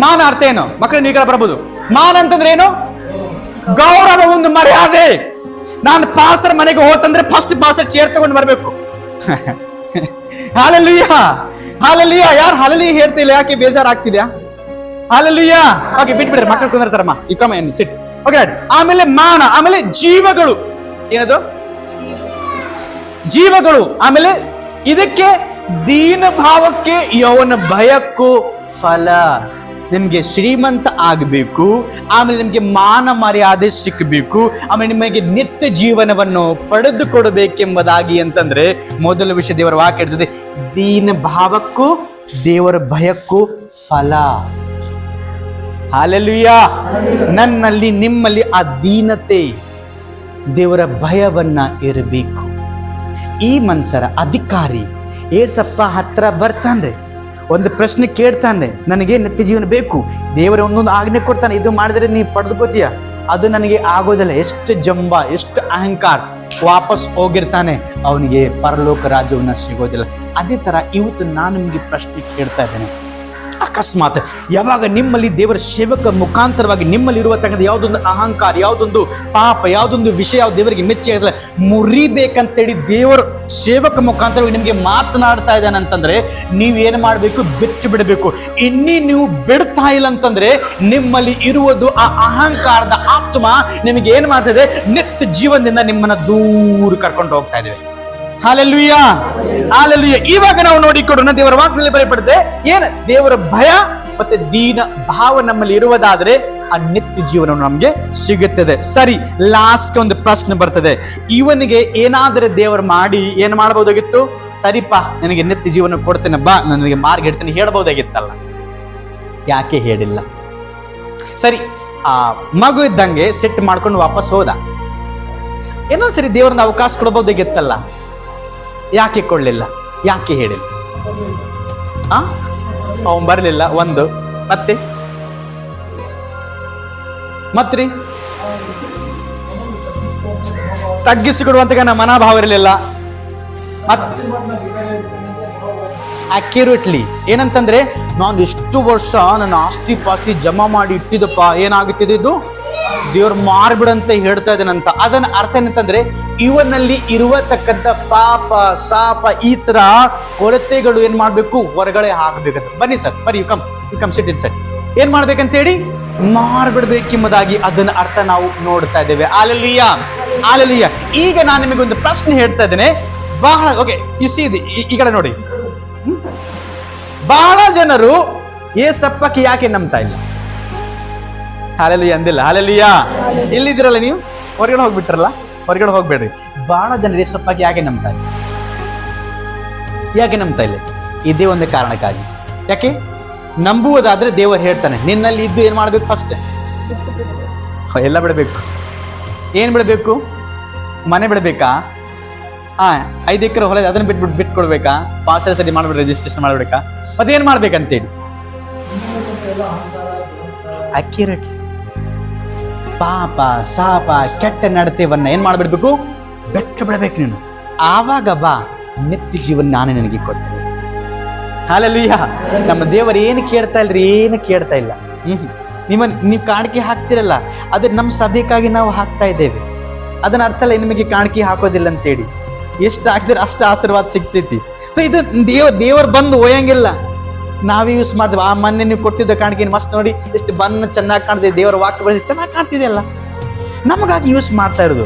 ಮಾನ ಅರ್ಥ ಏನು ಮಕ್ಕಳು? ನೀವು ಬರ್ಬೋದು. ಮಾನ ಅಂತಂದ್ರೆ ಏನು? ಗೌರವ, ಒಂದು ಮರ್ಯಾದೆ. ನಾನು ಪಾಸ್ಟರ್ ಮನೆಗೆ ಹೋತಂದ್ರೆ ಫಸ್ಟ್ ಪಾಸ್ಟರ್ ಚೇರ್ ತಗೊಂಡು ಬರ್ಬೇಕು. Hallelujah, hallelujah. ಯಾರು ಹಲ್ಲೆಲೂಯ ಹೇಳ್ತಿಲ್ಲ? ಯಾಕೆ ಬೇಜಾರಾಗ್ತಿದ್ಯಾ? ಹಲ್ಲೆಲೂಯ. ಓಕೆ, ಬಿಟ್ಬಿಡ್ರಿ, ಮಕ್ಕಳು ಕುಂದಿರ್ತಾರಮ್ಮ. You come and sit. Okay, ಆಮೇಲೆ ಮಾನ, ಆಮೇಲೆ ಜೀವಗಳು. ಏನದು? ಜೀವಗಳು. ಆಮೇಲೆ ಇದಕ್ಕೆ ದೀನ ಭಾವಕ್ಕೆ ಯೆಹೋವನ ಭಯಕ್ಕೂ ಫಲ. ನಿಮ್ಗೆ ಶ್ರೀಮಂತ ಆಗಬೇಕು, ಆಮೇಲೆ ನಿಮ್ಗೆ ಮಾನ ಮರ್ಯಾದೆ ಸಿಕ್ಕಬೇಕು, ಆಮೇಲೆ ನಿಮಗೆ ನಿತ್ಯ ಜೀವನವನ್ನು ಪಡೆದುಕೊಡಬೇಕೆಂಬುದಾಗಿ ಅಂತಂದ್ರೆ ಮೊದಲ ವಿಷಯ ದೇವರ ವಾಕ್ಯ ಇರ್ತದೆ, ದೀನ ಭಾವಕ್ಕೂ ದೇವರ ಭಯಕ್ಕೂ ಫಲ. ಹಲ್ಲೆಲೂಯಾ. ನನ್ನಲ್ಲಿ, ನಿಮ್ಮಲ್ಲಿ ಆ ದೀನತೆ, ದೇವರ ಭಯವನ್ನ ಇರಬೇಕು. ಈ ಮನುಷ್ಯರ ಅಧಿಕಾರಿ ಏಸಪ್ಪ ಹತ್ರ ಬರ್ತಾನೆ, ಒಂದು ಪ್ರಶ್ನೆ ಕೇಳ್ತಾನೆ, ನನಗೆ ನಿತ್ಯ ಜೀವನ ಬೇಕು, ದೇವರ ಒಂದೊಂದು ಆಜ್ಞೆ ಕೊಡ್ತಾನೆ, ಇದು ಮಾಡಿದ್ರೆ ನೀ ಪಡೆದುಕೋತೀಯ, ಅದು ನನಗೆ ಆಗೋದಿಲ್ಲ. ಎಷ್ಟು ಜಂಬ, ಎಷ್ಟು ಅಹಂಕಾರ, ವಾಪಸ್ ಹೋಗಿರ್ತಾನೆ, ಅವನಿಗೆ ಪರಲೋಕ ರಾಜ್ಯವನ್ನ ಸಿಗೋದಿಲ್ಲ. ಅದೇ ತರ ಇವತ್ತು ನಾನು ನಿಮಗೆ ಪ್ರಶ್ನೆ ಕೇಳ್ತಾ ಇದ್ದೇನೆ. ಅಕಸ್ಮಾತ್ ಯಾವಾಗ ನಿಮ್ಮಲ್ಲಿ ದೇವರ ಸೇವಕ ಮುಖಾಂತರವಾಗಿ ನಿಮ್ಮಲ್ಲಿ ಇರುವತಕ್ಕಂಥ ಯಾವುದೊಂದು ಅಹಂಕಾರ, ಯಾವುದೊಂದು ಪಾಪ, ಯಾವುದೊಂದು ವಿಷಯ ದೇವರಿಗೆ ಮೆಚ್ಚಿ ಆಗಿಲ್ಲ, ಮುರಿಬೇಕಂತೇಳಿ ದೇವರ ಸೇವಕ ಮುಖಾಂತರವಾಗಿ ನಿಮಗೆ ಮಾತನಾಡ್ತಾ ಇದ್ದಾನೆ ಅಂತಂದ್ರೆ ನೀವೇನು ಮಾಡಬೇಕು? ಬಿಟ್ಟು ಬಿಡಬೇಕು. ನೀವು ಬಿಡ್ತಾ ಇಲ್ಲ ಅಂತಂದ್ರೆ ನಿಮ್ಮಲ್ಲಿ ಇರುವುದು ಆ ಅಹಂಕಾರದ ಆತ್ಮ ನಿಮಗೆ ಏನು ಮಾಡ್ತಾ ಇದೆ? ನಿತ್ಯ ಜೀವನದಿಂದ ನಿಮ್ಮನ್ನ ದೂರ ಕರ್ಕೊಂಡು ಹೋಗ್ತಾ ಇದ್ದೇವೆ. Hallelujah, hallelujah. ಇವಾಗ ನಾವು ನೋಡಿಕೊಡೋಣ, ದೇವರ ವಾಕ್ಯದಲ್ಲಿ ಬರೆಯಲ್ಪಡುತ್ತೆ, ಏನು? ದೇವರ ಭಯ ಮತ್ತೆ ದೀನ ಭಾವ ನಮ್ಮಲ್ಲಿ ಇರುವುದಾದ್ರೆ ಆ ನಿತ್ಯ ಜೀವನ ನಮ್ಗೆ ಸಿಗುತ್ತದೆ. ಸರಿ, ಲಾಸ್ಟ್ ಒಂದು ಪ್ರಶ್ನೆ ಬರ್ತದೆ, ಇವನಿಗೆ ಏನಾದ್ರೆ ದೇವರು ಮಾಡಿ ಏನ್ ಮಾಡಬಹುದಾಗಿತ್ತು? ಸರಿಪ್ಪ, ನನಗೆ ನಿತ್ಯ ಜೀವನ ಕೊಡ್ತೇನೆ, ಬಾ, ನನಗೆ ಮಾರ್ಗ ಇಡ್ತೇನೆ ಹೇಳ್ಬಹುದಾಗಿತ್ತಲ್ಲ, ಯಾಕೆ ಹೇಳಿಲ್ಲ? ಸರಿ, ಆ ಮಗು ಇದ್ದಂಗೆ ಸೆಟ್ ಮಾಡ್ಕೊಂಡು ವಾಪಸ್ ಹೋದ. ಇನ್ನೊಂದ್ಸರಿ ದೇವ್ರನ್ನ ಅವಕಾಶ ಕೊಡಬಹುದಾಗಿತ್ತಲ್ಲ, ಯಾಕೆ ಕೊಡ್ಲಿಲ್ಲ? ಯಾಕೆ ಹೇಳಿಲ್ಲ? ಅವನ್ ಬರ್ಲಿಲ್ಲ ಒಂದು. ಮತ್ರಿ ತಗ್ಗಿಸಿಕೊಡುವಂತ ನಮ್ಮ ಮನೋಭಾವ ಇರಲಿಲ್ಲ. ಅಕ್ಯುರೇಟ್ಲಿ ಏನಂತಂದ್ರೆ, ನಾನು ಎಷ್ಟು ವರ್ಷ ನನ್ನ ಆಸ್ತಿ ಪಾಸ್ತಿ ಜಮಾ ಮಾಡಿ ಇಟ್ಟಿದ್ದಪ್ಪ, ಏನಾಗುತ್ತಿದೆ ಇದು ದೇವ್ರು ಮಾರ್ಬಿಡಂತ ಹೇಳ್ತಾ ಇದ್ದೇನಂತ. ಅದನ್ನ ಅರ್ಥ ಏನಂತಂದ್ರೆ, ಇವನಲ್ಲಿ ಇರುವತಕ್ಕಂಥ ಪಾಪ ಶಾಪ ಈ ತರ ಕೊರತೆಗಳು ಏನ್ ಮಾಡ್ಬೇಕು, ಹೊರಗಡೆ ಹಾಕ್ಬೇಕಂತ. ಬನ್ನಿ ಸರ್, ಬನ್ನಿ, ಕಮ್ ಸಿಟ್ ಇನ್ ಸರ್. ಏನ್ ಮಾಡ್ಬೇಕಂತ ಹೇಳಿ ಮಾರ್ಬಿಡ್ಬೇಕೆಂಬುದಾಗಿ ಅದನ್ನ ಅರ್ಥ ನಾವು ನೋಡ್ತಾ ಇದ್ದೇವೆ. Hallelujah, hallelujah. ಈಗ ನಾನು ನಿಮಗೊಂದು ಪ್ರಶ್ನೆ ಹೇಳ್ತಾ ಇದ್ದೇನೆ. ಬಹಳ ಓಕೆ, ಈ ಕಡೆ ನೋಡಿ. ಬಹಳ ಜನರು ಏಸಪ್ಪಕ್ಕೆ ಯಾಕೆ ನಂಬ್ತಾ ಇಲ್ಲ? ಹಲ್ಲೆಲೂಯಾ ಅಂದಿಲ್ಲ. ಹಲ್ಲೆಲೂಯಾ. ಇಲ್ಲಿದ್ದೀರಲ್ಲ ನೀವು, ಹೊರಗಡೆ ಹೋಗ್ಬಿಟ್ರಲ್ಲ, ಹೊರಗಡೆ ಹೋಗ್ಬೇಡ್ರಿ. ಬಹಳ ಜನರು ಏಸಪ್ಪಕ್ಕೆ ಯಾಕೆ ನಂಬ್ತಾ ಇಲ್ಲ? ಯಾಕೆ ನಂಬ್ತಾ ಇಲ್ಲ? ಇದೇ ಒಂದು ಕಾರಣಕ್ಕಾಗಿ. ಯಾಕೆ ನಂಬುವುದಾದ್ರೆ ದೇವರು ಹೇಳ್ತಾನೆ, ನಿನ್ನಲ್ಲಿ ಇದ್ದು ಏನ್ ಮಾಡ್ಬೇಕು? ಫಸ್ಟ್ ಎಲ್ಲ ಬಿಡಬೇಕು. ಏನ್ ಬಿಡಬೇಕು? ಮನೆ ಬಿಡಬೇಕಾ? 5 ಎಕರೆ ಹೊಲ ಅದನ್ನ ಬಿಟ್ಕೊಡ್ಬೇಕಾ? ಪಾಸ್ ಸರಿ ಮಾಡ್ಬಿಟ್ಟು ರಿಜಿಸ್ಟ್ರೇಷನ್ ಮಾಡ್ಬೇಕಾ? ಮತ್ತೇನ್ ಮಾಡ್ಬೇಕಂತೇಳಿ ಅಕ್ಯುರೇಟ್ಲಿ ಪಾಪ ಶಾಪ ಕೆಟ್ಟ ನಡತೆವನ್ನ ಏನ್ ಮಾಡ್ಬಿಡ್ಬೇಕು? ಬೆಟ್ಟು ಬಿಡಬೇಕು ನೀನು. ಆವಾಗ ಬಾ, ನಿತ್ಯ ಜೀವನ ನಾನೇ ನನಗೆ ಕೊಡ್ತೇನೆ. ಹಲ್ಲೆಲೂಯಾ. ನಮ್ಮ ದೇವರು ಏನು ಕೇಳ್ತಾ ಇಲ್ರಿ, ಏನು ಕೇಳ್ತಾ ಇಲ್ಲ. ನೀವು ಕಾಣಿಕೆ ಹಾಕ್ತಿರಲ್ಲ, ಅದೇ ನಮ್ಮ ಸಭೆಗಾಗಿ ನಾವು ಹಾಕ್ತಾ ಇದ್ದೇವೆ. ಅದನ್ನ ಅರ್ಥ ಅಲ್ಲ ನಿಮಗೆ ಕಾಣಿಕೆ ಹಾಕೋದಿಲ್ಲ ಅಂತೇಳಿ. ಎಷ್ಟು ಹಾಕಿದ್ರೆ ಅಷ್ಟು ಆಶೀರ್ವಾದ ಸಿಗ್ತೈತಿ. ಇದು ದೇವರು ಬಂದು ಒಯ್ಯಂಗಿಲ್ಲ, ನಾವೇ ಯೂಸ್ ಮಾಡ್ತೇವೆ. ಆ ಮೊನ್ನೆ ನೀವು ಕೊಟ್ಟಿದ್ದ ಕಾಣಿಕೆ ಮಸ್ತ್ ನೋಡಿ, ಎಷ್ಟು ಬಣ್ಣ ಚೆನ್ನಾಗಿ ಕಾಣ್ತಿದೆ, ದೇವರ ವಾಕ್ಯ ಬಳಸಿ ಚೆನ್ನಾಗಿ ಕಾಣ್ತಿದೆ ಅಲ್ಲ, ನಮಗಾಗಿ ಯೂಸ್ ಮಾಡ್ತಾ ಇರೋದು.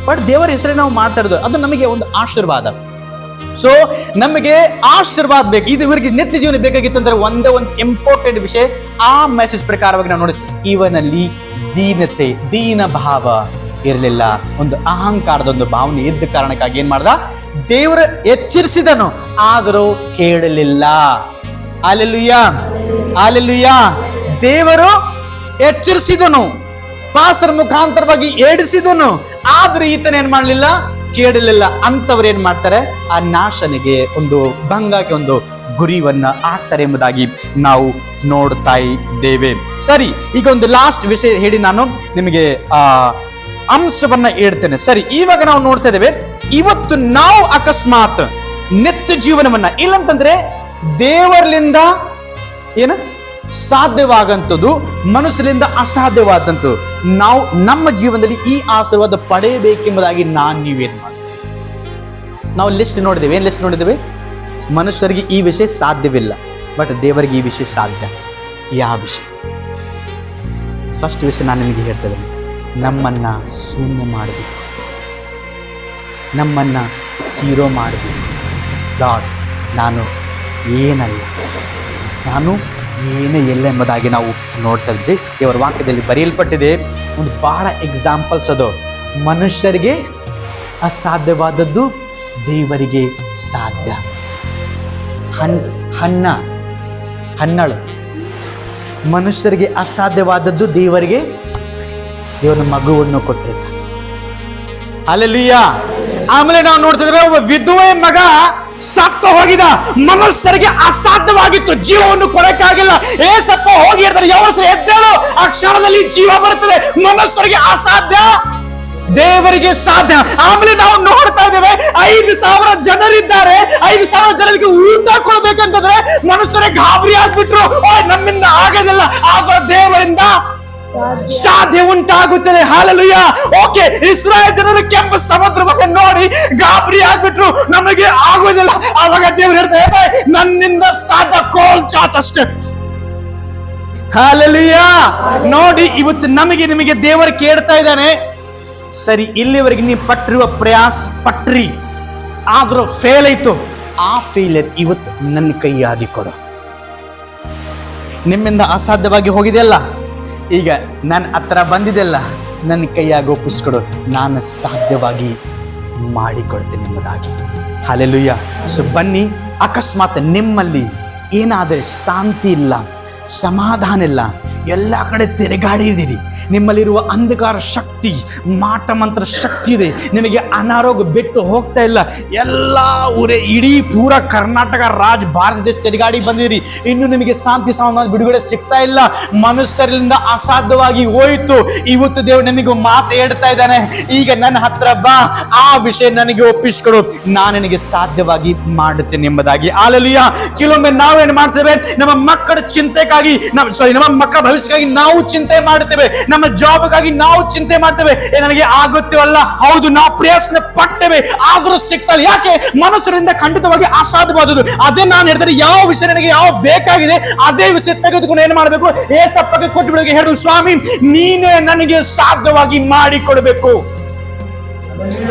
ಬಟ್ ದೇವರ ಹೆಸರೇ ನಾವು ಮಾಡ್ತಾ ಇರೋದು, ಅದು ನಮಗೆ ಒಂದು ಆಶೀರ್ವಾದ. ಸೊ ನಮಗೆ ಆಶೀರ್ವಾದ ಬೇಕು. ಇದು ಇವರಿಗೆ ನಿತ್ಯ ಜೀವನ ಬೇಕಾಗಿತ್ತು ಅಂದ್ರೆ ಒಂದೇ ಒಂದು ಇಂಪಾರ್ಟೆಂಟ್ ವಿಷಯ. ಆ ಮೆಸೇಜ್ ಪ್ರಕಾರವಾಗಿ ನಾವು ನೋಡಿ, ಇವನಲ್ಲಿ ದೀನತೆ, ದೀನ ಭಾವ ಇರಲಿಲ್ಲ. ಒಂದು ಅಹಂಕಾರದ ಒಂದು ಭಾವನೆ ಇದ್ದ ಕಾರಣಕ್ಕಾಗಿ ಏನ್ ಮಾಡ್ದ? ದೇವರು ಎಚ್ಚರಿಸಿದನು, ಆದರೂ ಕೇಳಲಿಲ್ಲ. Hallelujah, hallelujah. ದೇವರು ಎಚ್ಚರಿಸಿದನು, ಪಾಸರ ಮುಖಾಂತರವಾಗಿ ಏಡಿಸಿದನು, ಆದ್ರೆ ಈತನ ಏನ್ ಮಾಡ್ಲಿಲ್ಲ? ಕೇಳಲಿಲ್ಲ. ಅಂತವ್ರು ಏನ್ ಮಾಡ್ತಾರೆ? ಆ ನಾಶನಿಗೆ, ಒಂದು ಭಂಗಕ್ಕೆ ಒಂದು ಗುರಿವನ್ನ ಹಾಕ್ತಾರೆ ಎಂಬುದಾಗಿ ನಾವು ನೋಡ್ತಾ ಇದ್ದೇವೆ. ಸರಿ, ಈಗ ಒಂದು ಲಾಸ್ಟ್ ವಿಷಯ ಹೇಳಿ ನಾನು ನಿಮಗೆ ಅಂಶವನ್ನ ಹೇಳ್ತೇನೆ. ಸರಿ, ಇವಾಗ ನಾವು ನೋಡ್ತಾ ಇದ್ದೇವೆ, ಇವತ್ತು ನಾವು ಅಕಸ್ಮಾತ್ ನಿತ್ಯ ಜೀವನವನ್ನ ಇಲ್ಲಂತಂದ್ರೆ ದೇವರಿಂದ ಏನು ಸಾಧ್ಯವಾಗಂಥದ್ದು, ಮನುಷ್ಯರಿಂದ ಅಸಾಧ್ಯವಾದಂಥದ್ದು ನಾವು ನಮ್ಮ ಜೀವನದಲ್ಲಿ ಈ ಆಶೀರ್ವಾದ ಪಡೆಯಬೇಕೆಂಬುದಾಗಿ ನೀವೇನ್ ಮಾಡಿ ನಾವು ಲಿಸ್ಟ್ ನೋಡಿದ್ದೇವೆ. ಏನ್ ಲಿಸ್ಟ್ ನೋಡಿದ್ದೇವೆ? ಮನುಷ್ಯರಿಗೆ ಈ ವಿಷಯ ಸಾಧ್ಯವಿಲ್ಲ, ಬಟ್ ದೇವರಿಗೆ ಈ ವಿಷಯ ಸಾಧ್ಯ. ಯಾವ ವಿಷಯ? ಫಸ್ಟ್ ವಿಷಯ ನಾನು ನಿಮಗೆ ಹೇಳ್ತಾ ಇದ್ದೇನೆ, ನಮ್ಮನ್ನ ಶೂನ್ಯ ಮಾಡಬೇಕು, ನಮ್ಮನ್ನ ಸೀರೋ ಮಾಡಬೇಕು. ಲಾರ್ಡ್, ನಾನು ಏನಲ್ಲ, ನಾನು ಏನೇ ಎಲ್ಲ ಎಂಬುದಾಗಿ ನಾವು ನೋಡ್ತಾ ಇದ್ದೆ. ದೇವರ ವಾಕ್ಯದಲ್ಲಿ ಬರೆಯಲ್ಪಟ್ಟಿದೆ ಒಂದು ಬಹಳ ಎಕ್ಸಾಂಪಲ್ಸ್ ಅದು. ಮನುಷ್ಯರಿಗೆ ಅಸಾಧ್ಯವಾದದ್ದು ದೇವರಿಗೆ ಸಾಧ್ಯ. ಹಣ್ಣಳು ಮನುಷ್ಯರಿಗೆ ಅಸಾಧ್ಯವಾದದ್ದು ದೇವರಿಗೆ, ದೇವರ ಮಗುವನ್ನು ಕೊಟ್ಟಿರ್ತಾನೆ. ಹಲ್ಲೆಲೂಯಾ. ಆಮೇಲೆ ನಾವು ನೋಡ್ತಿದ್ದೇವೆ, ಒಬ್ಬ ವಿಧವೆ ಮಗ ಸತ್ತು ಹೋಗಿದ. ಮನುಷ್ಯರಿಗೆ ಅಸಾಧ್ಯವಾಗಿತ್ತು, ಜೀವವನ್ನು ಕೊಡಕ್ಕಾಗಿಲ್ಲ. ಏಸಪ್ಪ ಹೋಗಿ ಇರ್ತಾರೆ, ಯಾವ ಎದ್ದೇಳು, ಆ ಕ್ಷಣದಲ್ಲಿ ಜೀವ ಬರುತ್ತದೆ. ಮನುಷ್ಯರಿಗೆ ಅಸಾಧ್ಯ, ದೇವರಿಗೆ ಸಾಧ್ಯ. ಆಮೇಲೆ ನಾವು ನೋಡ್ತಾ ಇದ್ದೇವೆ, 5,000 ಜನರಿದ್ದಾರೆ. 5,000 ಜನರಿಗೆ ಊಟ ಕೊಡ್ಬೇಕಂತಂದ್ರೆ ಮನುಷ್ಯರೇ ಗಾಬರಿ ಆಗ್ಬಿಟ್ರು. ನಮ್ಮಿಂದ ಆಗೋದಿಲ್ಲ, ಆದ್ರೆ ದೇವರಿಂದ ಸಾಧ್ಯ ಉಂಟಾಗುತ್ತದೆ. ಹಲ್ಲೆಲೂಯಾ. ಓಕೆ, ಇಸ್ರಾಯೇಲ್ ಜನರು ಕೆಂಪು ಸಮುದ್ರ ಬಗ್ಗೆ ನೋಡಿ ಗಾಬರಿ ಆಗ್ಬಿಟ್ರು, ನಮಗೆ ಆಗೋದಿಲ್ಲ. ಆವಾಗ ದೇವರು ಹೇಳ್ತಾರೆ, ನನ್ನಿಂದ ಸಾಧ್ಯ, ಕೋಲ್ ಚಾಚ್ ಅಷ್ಟೇ. ಹಲ್ಲೆಲೂಯಾ. ನೋಡಿ, ಇವತ್ತು ನಿಮಗೆ ದೇವರು ಕೇಳ್ತಾ ಇದ್ದಾನೆ. ಸರಿ, ಇಲ್ಲಿವರೆಗೆ ನೀವು ಪಟ್ಟಿರುವ ಪ್ರಯಾಸ ಪಟ್ರಿ, ಆದ್ರೂ ಫೇಲ್ ಆಯ್ತು. ಆ ಫೇಲಿಯರ್ ಇವತ್ತು ನನ್ನ ಕೈಯಾಗಿ ಕೊಡು. ನಿಮ್ಮಿಂದ ಅಸಾಧ್ಯವಾಗಿ ಹೋಗಿದೆಯಲ್ಲ, ಈಗ ನನ್ನ ಹತ್ರ ಬಂದಿದೆಲ್ಲ ನನ್ನ ಕೈಯಾಗಿ ಒಪ್ಪಿಸ್ಕೊಡು, ನಾನು ಸಾಧ್ಯವಾಗಿ ಮಾಡಿಕೊಡ್ತೇನೆ ಎಂಬುದಾಗಿ. ಹಲ್ಲೆಲೂಯಾ. ಸೊ ಬನ್ನಿ, ಅಕಸ್ಮಾತ್ ನಿಮ್ಮಲ್ಲಿ ಏನಾದರೆ ಶಾಂತಿ ಇಲ್ಲ, ಸಮಾಧಾನ ಇಲ್ಲ, ಎಲ್ಲ ಕಡೆ ತಿರುಗಾಡಿದಿರಿ, ನಿಮ್ಮಲ್ಲಿರುವ ಅಂಧಕಾರ ಶಕ್ತಿ, ಮಾಟ ಮಂತ್ರ ಶಕ್ತಿ ಇದೆ, ನಿಮಗೆ ಅನಾರೋಗ್ಯ ಬಿಟ್ಟು ಹೋಗ್ತಾ ಇಲ್ಲ. ಎಲ್ಲ ಇಡೀ ಪೂರ ಕರ್ನಾಟಕ ಭಾರತ ದೇಶ ತಿರುಗಾಡಿ ಬಂದಿರಿ, ಇನ್ನು ನಿಮಗೆ ಶಾಂತಿ ಸಮಾಧಾನ ಬಿಡುಗಡೆ ಸಿಗ್ತಾ ಇಲ್ಲ. ಮನುಷ್ಯರಿಂದ ಅಸಾಧ್ಯವಾಗಿ ಹೋಯಿತು. ಇವತ್ತು ದೇವರು ನಿಮಗೆ ಮಾತು ಹೇಳ್ತಾ ಇದ್ದಾನೆ, ಈಗ ನನ್ನ ಹತ್ರ ಬಾ, ಆ ವಿಷಯ ನನಗೆ ಒಪ್ಪಿಸ್ಕೊಡು, ನಾನು ನಿನಗೆ ಸಾಧ್ಯವಾಗಿ ಮಾಡುತ್ತೇನೆ ಎಂಬುದಾಗಿ. ಹಾಲೆಲೂಯಾ. ಕೆಲವೊಮ್ಮೆ ನಾವೇನು ಮಾಡ್ತೇವೆ, ನಮ್ಮ ಮಕ್ಕಳ ಚಿಂತೆಗಾಗಿ, ನಮ್ಮ ಮಕ್ಕಳ ಭವಿಷ್ಯಕ್ಕಾಗಿ ನಾವು ಚಿಂತೆ ಮಾಡ್ತೇವೆ, ನಮ್ಮ ಜಾಬ್ಗಾಗಿ ನಾವು ಚಿಂತೆ ಮಾಡ್ತೇವೆ. ನನಗೆ ಆಗುತ್ತೇವಲ್ಲ, ಹೌದು, ನಾವು ಪ್ರಯತ್ನ ಪಟ್ಟೇವೆ, ಆದ್ರೂ ಸಿಗ್ತಲ್ಲ. ಯಾಕೆ? ಮನಸ್ಸರಿಂದ ಖಂಡಿತವಾಗಿ ಅಸಾಧ್ಯವಾದದ್ದು. ಅದೇ ನಾನು ಹೇಳ್ತೇನೆ, ಯಾವ ವಿಷಯ ನನಗೆ ಯಾವ ಬೇಕಾಗಿದೆ ಅದೇ ವಿಷಯ ತೆಗೆದುಕೊಂಡು ಏನ್ ಮಾಡಬೇಕು, ಏಸಪ್ಪಗೆ ಕೊಟ್ಟು ಬಿಡೋಕೆ ಹೇಳು, ಸ್ವಾಮಿ ನೀನೇ ನನಗೆ ಸಾಧ್ಯವಾಗಿ ಮಾಡಿಕೊಡ್ಬೇಕು.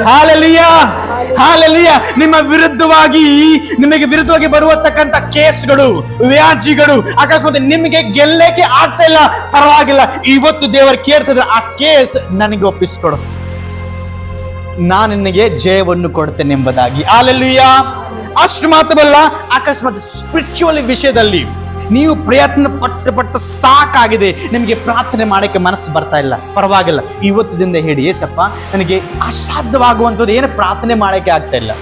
Hallelujah, hallelujah. ನಿಮಗೆ ವಿರುದ್ಧವಾಗಿ ಬರುವತಕ್ಕಂತ ಕೇಸ್ಗಳು, ವ್ಯಾಜಿಗಳು, ಅಕಸ್ಮಾತ್ ನಿಮಗೆ ಗೆಲ್ಲಕ್ಕೆ ಆಗ್ತಾ ಇಲ್ಲ, ಪರವಾಗಿಲ್ಲ, ಇವತ್ತು ದೇವರು ಕೇಳ್ತಿದ್ರೆ ಆ ಕೇಸ್ ನನಗೆ ಒಪ್ಪಿಸ್ಕೊಡು, ನಾನು ನಿನಗೆ ಜಯವನ್ನು ಕೊಡ್ತೇನೆ ಎಂಬುದಾಗಿ. ಹಾಲೆಲೂಯಾ. ಅಷ್ಟು ಮಾತ್ರವಲ್ಲ, ಅಕಸ್ಮಾತ್ ಸ್ಪಿರಿಚುವಲ್ ವಿಷಯದಲ್ಲಿ ನೀವು ಪ್ರಯತ್ನ ಪಟ್ಟು ಸಾಕಾಗಿದೆ, ನಿಮಗೆ ಪ್ರಾರ್ಥನೆ ಮಾಡಕ್ಕೆ ಮನಸ್ಸು ಬರ್ತಾ ಇಲ್ಲ, ಪರವಾಗಿಲ್ಲ, ಇವತ್ತು ದಿನ ಹೇಳಿ, ಏಸಪ್ಪ ನನಗೆ ಅಸಾಧ್ಯವಾಗುವಂಥದ್ದು ಏನು ಪ್ರಾರ್ಥನೆ ಮಾಡಕ್ಕೆ ಆಗ್ತಾ ಇಲ್ಲ,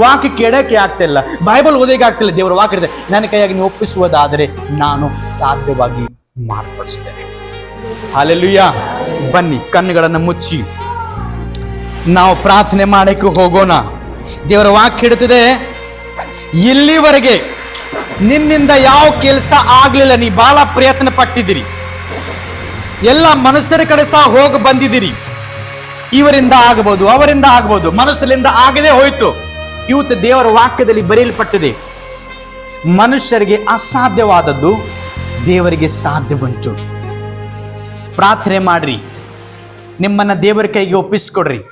ವಾಕ್ಯ ಕೇಳಕ್ಕೆ ಆಗ್ತಾ ಇಲ್ಲ, ಬೈಬಲ್ ಓದಕ್ಕೆ ಆಗ್ತಿಲ್ಲ, ದೇವರ ವಾಕ್ಯ ಇದೆ, ನನ್ನ ಕೈಯಾಗಿ ನೀವು ಒಪ್ಪಿಸುವುದಾದರೆ ನಾನು ಸಾಧ್ಯವಾಗಿ ಮಾರ್ಪಡಿಸ್ತೇನೆ. ಹಾಲೆಲೂಯಾ. ಬನ್ನಿ, ಕಣ್ಣುಗಳನ್ನು ಮುಚ್ಚಿ ನಾವು ಪ್ರಾರ್ಥನೆ ಮಾಡಕ್ಕೆ ಹೋಗೋಣ. ದೇವರ ವಾಕ್ಯ ಹೇಳ್ತಿದೆ, ಇಲ್ಲಿವರೆಗೆ ನಿನ್ನಿಂದ ಯಾವ ಕೆಲಸ ಆಗ್ಲಿಲ್ಲ, ನೀ ಬಹಳ ಪ್ರಯತ್ನ ಪಟ್ಟಿದ್ದೀರಿ, ಎಲ್ಲ ಮನುಷ್ಯರ ಕಡೆ ಸಹ ಹೋಗಿ ಬಂದಿದ್ದೀರಿ, ಇವರಿಂದ ಆಗಬಹುದು, ಅವರಿಂದ ಆಗಬಹುದು, ಮನುಷ್ಯರಿಂದ ಆಗದೆ ಹೋಯ್ತು. ಇವತ್ತು ದೇವರ ವಾಕ್ಯದಲ್ಲಿ ಬರೆಯಲ್ಪಟ್ಟಿದೆ, ಮನುಷ್ಯರಿಗೆ ಅಸಾಧ್ಯವಾದದ್ದು ದೇವರಿಗೆ ಸಾಧ್ಯವುಂಟು. ಪ್ರಾರ್ಥನೆ ಮಾಡ್ರಿ, ನಿಮ್ಮನ್ನ ದೇವರ ಕೈಗೆ ಒಪ್ಪಿಸ್ಕೊಡ್ರಿ.